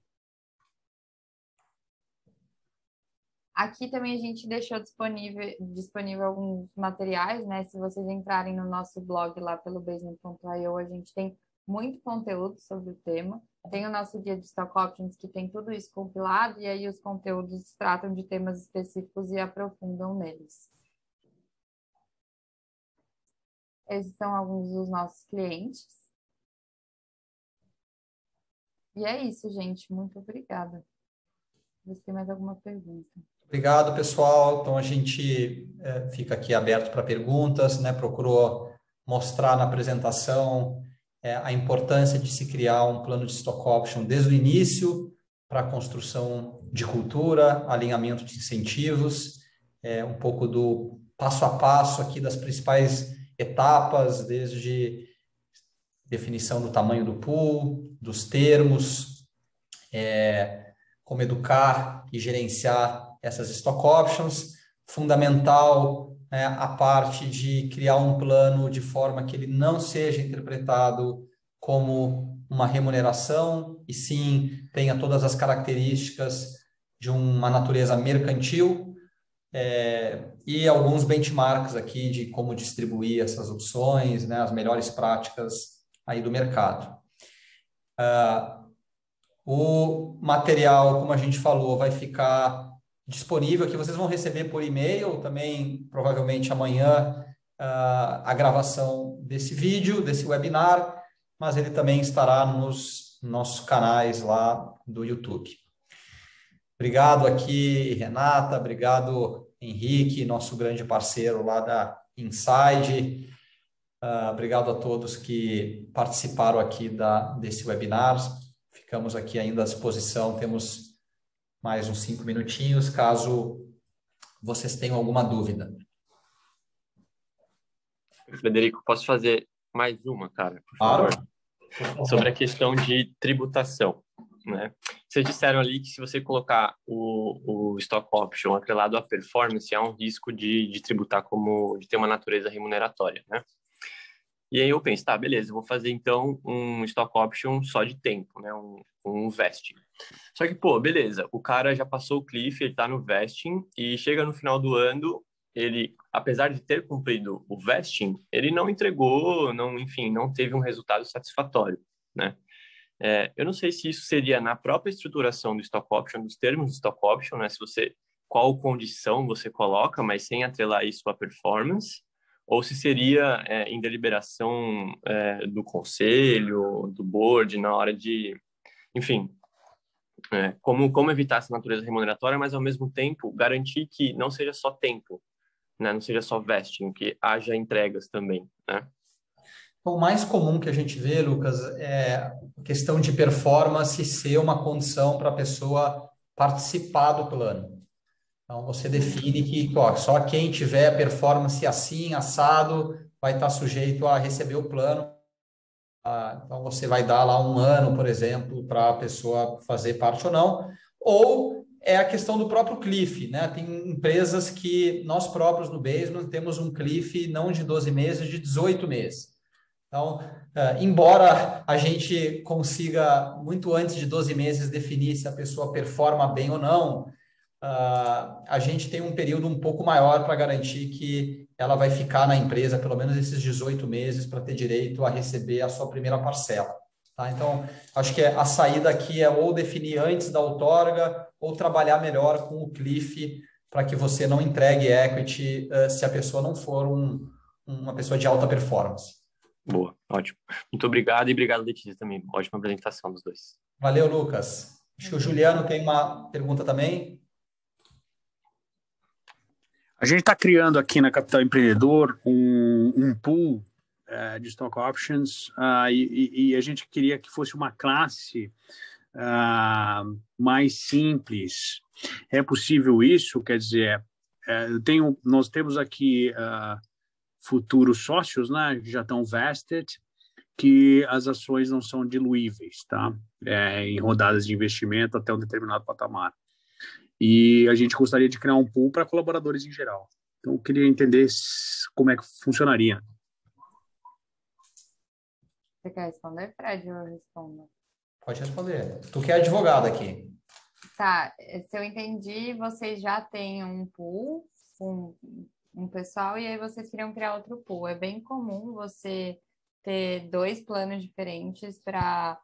B: Aqui também a gente deixou disponível alguns materiais, né? Se vocês entrarem no nosso blog lá pelo basement.io, a gente tem muito conteúdo sobre o tema. Tem o nosso guia de Stock Options, que tem tudo isso compilado, e aí os conteúdos tratam de temas específicos e aprofundam neles. Esses são alguns dos nossos clientes. E é isso, gente. Muito obrigada. Você tem mais alguma pergunta?
A: Obrigado, pessoal. Então, a gente fica aqui aberto para perguntas, né? Procurou mostrar na apresentação a importância de se criar um plano de stock option desde o início para a construção de cultura, alinhamento de incentivos, um pouco do passo a passo aqui das principais etapas, desde definição do tamanho do pool, dos termos, como educar e gerenciar essas stock options. Fundamental a parte de criar um plano de forma que ele não seja interpretado como uma remuneração, e sim tenha todas as características de uma natureza mercantil, e alguns benchmarks aqui de como distribuir essas opções, né, as melhores práticas aí do mercado. O material, como a gente falou, vai ficar disponível, que vocês vão receber por e-mail também, provavelmente amanhã, a gravação desse vídeo, desse webinar, mas ele também estará nos nossos canais lá do YouTube. Obrigado aqui, Renata, obrigado, Henrique, nosso grande parceiro lá da Inside. Obrigado a todos que participaram aqui desse webinar. Ficamos aqui ainda à disposição, temos mais uns 5 minutinhos, caso vocês tenham alguma dúvida.
E: Frederico, posso fazer mais uma, cara, por
A: Claro.
E: favor? Sobre a questão de tributação, né? Vocês disseram ali que se você colocar o stock option atrelado à performance, há um risco de tributar de ter uma natureza remuneratória, né? E aí eu penso, tá, beleza, eu vou fazer então um stock option só de tempo, né? Um vesting. Só que, pô, beleza, o cara já passou o cliff, ele tá no vesting e chega no final do ano, ele, apesar de ter cumprido o vesting, ele não entregou, enfim, não teve um resultado satisfatório, né? Eu não sei se isso seria na própria estruturação do stock option, dos termos do stock option, né? Qual condição você coloca, mas sem atrelar isso à performance, ou se seria em deliberação do conselho, do board, na hora de, enfim, como evitar essa natureza remuneratória, mas ao mesmo tempo garantir que não seja só tempo, né? Não seja só vesting, que haja entregas também, né?
A: O mais comum que a gente vê, Lucas, é a questão de performance ser uma condição para a pessoa participar do plano. Então, você define que só quem tiver performance assim, assado, vai estar sujeito a receber o plano. Então, você vai dar lá 1 ano, por exemplo, para a pessoa fazer parte ou não. Ou é a questão do próprio cliff, né? Tem empresas que nós próprios no Basement temos um cliff não de 12 meses, de 18 meses. Então, embora a gente consiga, muito antes de 12 meses, definir se a pessoa performa bem ou não, a gente tem um período um pouco maior para garantir que ela vai ficar na empresa pelo menos esses 18 meses para ter direito a receber a sua primeira parcela. Tá? Então, acho que a saída aqui é ou definir antes da outorga ou trabalhar melhor com o cliff para que você não entregue equity se a pessoa não for uma pessoa de alta performance.
E: Boa, ótimo. Muito obrigado e obrigado, Letícia, também. Ótima apresentação dos dois.
A: Valeu, Lucas. Acho que o Juliano tem uma pergunta também.
F: A gente está criando aqui na Capital Empreendedor um pool de stock options e a gente queria que fosse uma classe mais simples. É possível isso? Quer dizer, nós temos aqui futuros sócios, né, que já estão vested, que as ações não são diluíveis, tá? Em rodadas de investimento até um determinado patamar. E a gente gostaria de criar um pool para colaboradores em geral. Então, eu queria entender como é que funcionaria.
B: Você quer responder, Fred, ou eu respondo?
A: Pode responder. Tu que é advogado aqui.
B: Tá, se eu entendi, vocês já têm um pool com um pessoal e aí vocês queriam criar outro pool. É bem comum você ter 2 planos diferentes para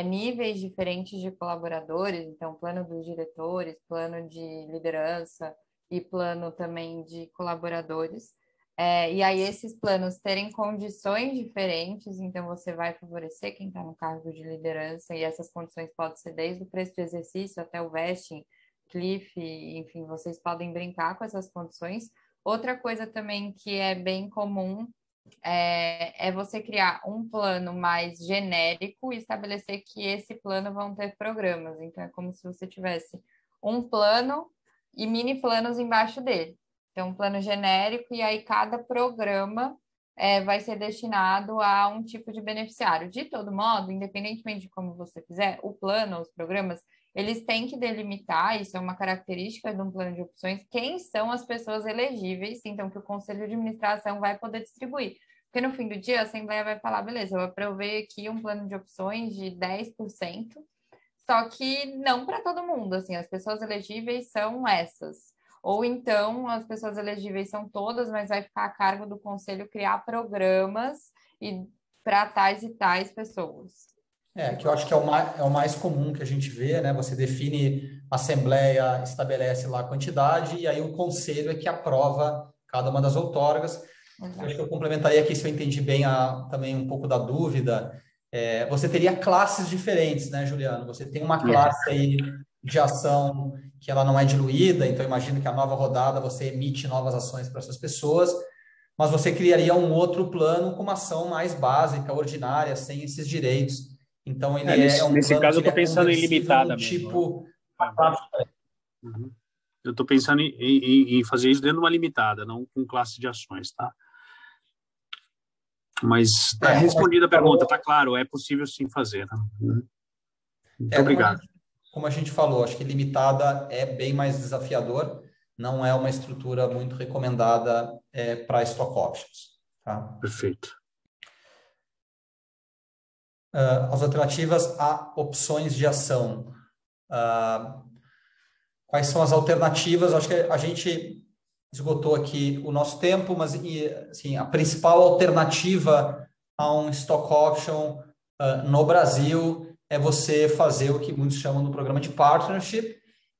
B: níveis diferentes de colaboradores, então plano dos diretores, plano de liderança e plano também de colaboradores. E aí esses planos terem condições diferentes, então você vai favorecer quem está no cargo de liderança e essas condições podem ser desde o preço de exercício até o vesting, cliff, enfim, vocês podem brincar com essas condições. Outra coisa também que é bem comum é você criar um plano mais genérico e estabelecer que esse plano vão ter programas. Então, é como se você tivesse um plano e mini planos embaixo dele. Então, um plano genérico e aí cada programa vai ser destinado a um tipo de beneficiário. De todo modo, independentemente de como você fizer, o plano, os programas, eles têm que delimitar, isso é uma característica de um plano de opções, quem são as pessoas elegíveis, então, que o conselho de administração vai poder distribuir. Porque no fim do dia a Assembleia vai falar, beleza, eu aprovei aqui um plano de opções de 10%, só que não para todo mundo, assim, as pessoas elegíveis são essas. Ou então as pessoas elegíveis são todas, mas vai ficar a cargo do conselho criar programas e para tais e tais pessoas.
A: Que eu acho que é o mais comum que a gente vê, né? Você define, a Assembleia estabelece lá a quantidade e aí o conselho é que aprova cada uma das outorgas. Eu acho que eu complementaria aqui, se eu entendi bem também um pouco da dúvida. Você teria classes diferentes, né, Juliano? Você tem uma classe aí de ação que ela não é diluída, então imagino que a nova rodada você emite novas ações para essas pessoas, mas você criaria um outro plano com uma ação mais básica, ordinária, sem esses direitos. Então, ele
F: nesse
A: plano
F: caso, eu
A: que
F: estou pensando em limitada
A: tipo...
F: mesmo. Eu estou pensando em fazer isso dentro de uma limitada, não com classe de ações, tá? Mas está respondida a pergunta, está claro, é possível sim fazer. Tá? Muito obrigado.
A: Como a gente falou, acho que limitada é bem mais desafiador, não é uma estrutura muito recomendada para stock options. Tá?
F: Perfeito.
A: As alternativas a opções de ação. Quais são as alternativas? Acho que a gente esgotou aqui o nosso tempo, mas assim, a principal alternativa a um stock option no Brasil é você fazer o que muitos chamam do programa de partnership,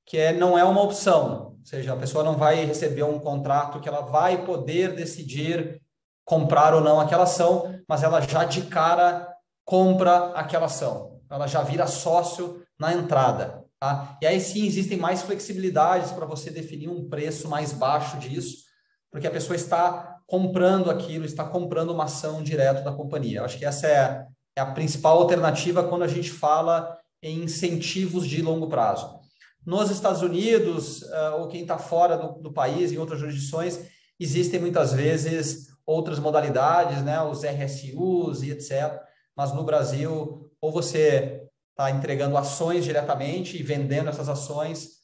A: que não é uma opção, ou seja, a pessoa não vai receber um contrato que ela vai poder decidir comprar ou não aquela ação, mas ela já de cara compra aquela ação, ela já vira sócio na entrada. Tá? E aí sim existem mais flexibilidades para você definir um preço mais baixo disso, porque a pessoa está comprando aquilo, está comprando uma ação direto da companhia. Eu acho que essa é a principal alternativa quando a gente fala em incentivos de longo prazo. Nos Estados Unidos, ou quem está fora do país, em outras jurisdições, existem muitas vezes outras modalidades, né? Os RSUs e etc. Mas no Brasil, ou você está entregando ações diretamente e vendendo essas ações,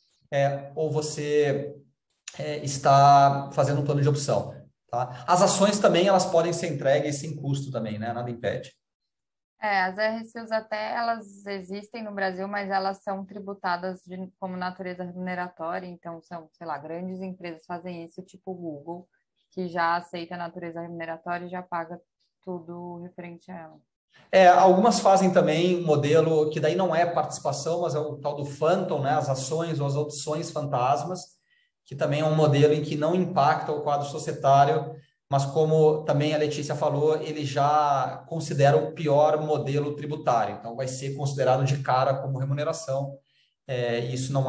A: ou você está fazendo um plano de opção. Tá? As ações também elas podem ser entregues sem custo também, né? Nada impede.
B: As RSUs até elas existem no Brasil, mas elas são tributadas como natureza remuneratória, então são, sei lá, grandes empresas fazem isso, tipo o Google, que já aceita a natureza remuneratória e já paga tudo referente a ela.
A: Algumas fazem também modelo que daí não é participação, mas é o tal do phantom, né? As ações ou as opções fantasmas, que também é um modelo em que não impacta o quadro societário, mas como também a Letícia falou, ele já considera o pior modelo tributário, então vai ser considerado de cara como remuneração. Isso não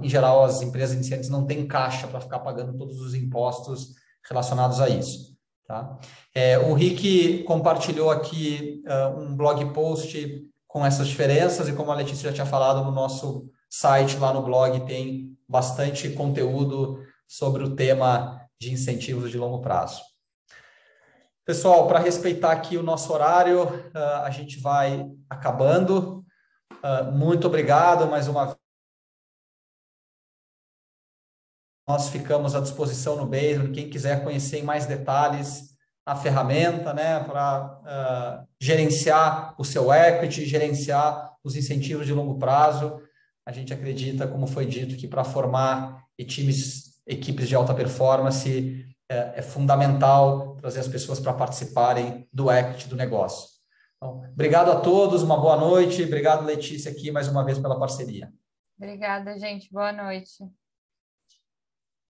A: em geral, as empresas iniciantes não têm caixa para ficar pagando todos os impostos relacionados a isso. Tá? O Rick compartilhou aqui um blog post com essas diferenças, e como a Letícia já tinha falado, no nosso site, lá no blog, tem bastante conteúdo sobre o tema de incentivos de longo prazo. Pessoal, para respeitar aqui o nosso horário, a gente vai acabando. Muito obrigado mais uma vez. Nós ficamos à disposição no Baseline, quem quiser conhecer em mais detalhes a ferramenta, né, para gerenciar o seu equity, gerenciar os incentivos de longo prazo. A gente acredita, como foi dito, que para formar equipes de alta performance é fundamental trazer as pessoas para participarem do equity do negócio. Então, obrigado a todos, uma boa noite. Obrigado, Letícia, aqui mais uma vez pela parceria.
B: Obrigada, gente. Boa noite.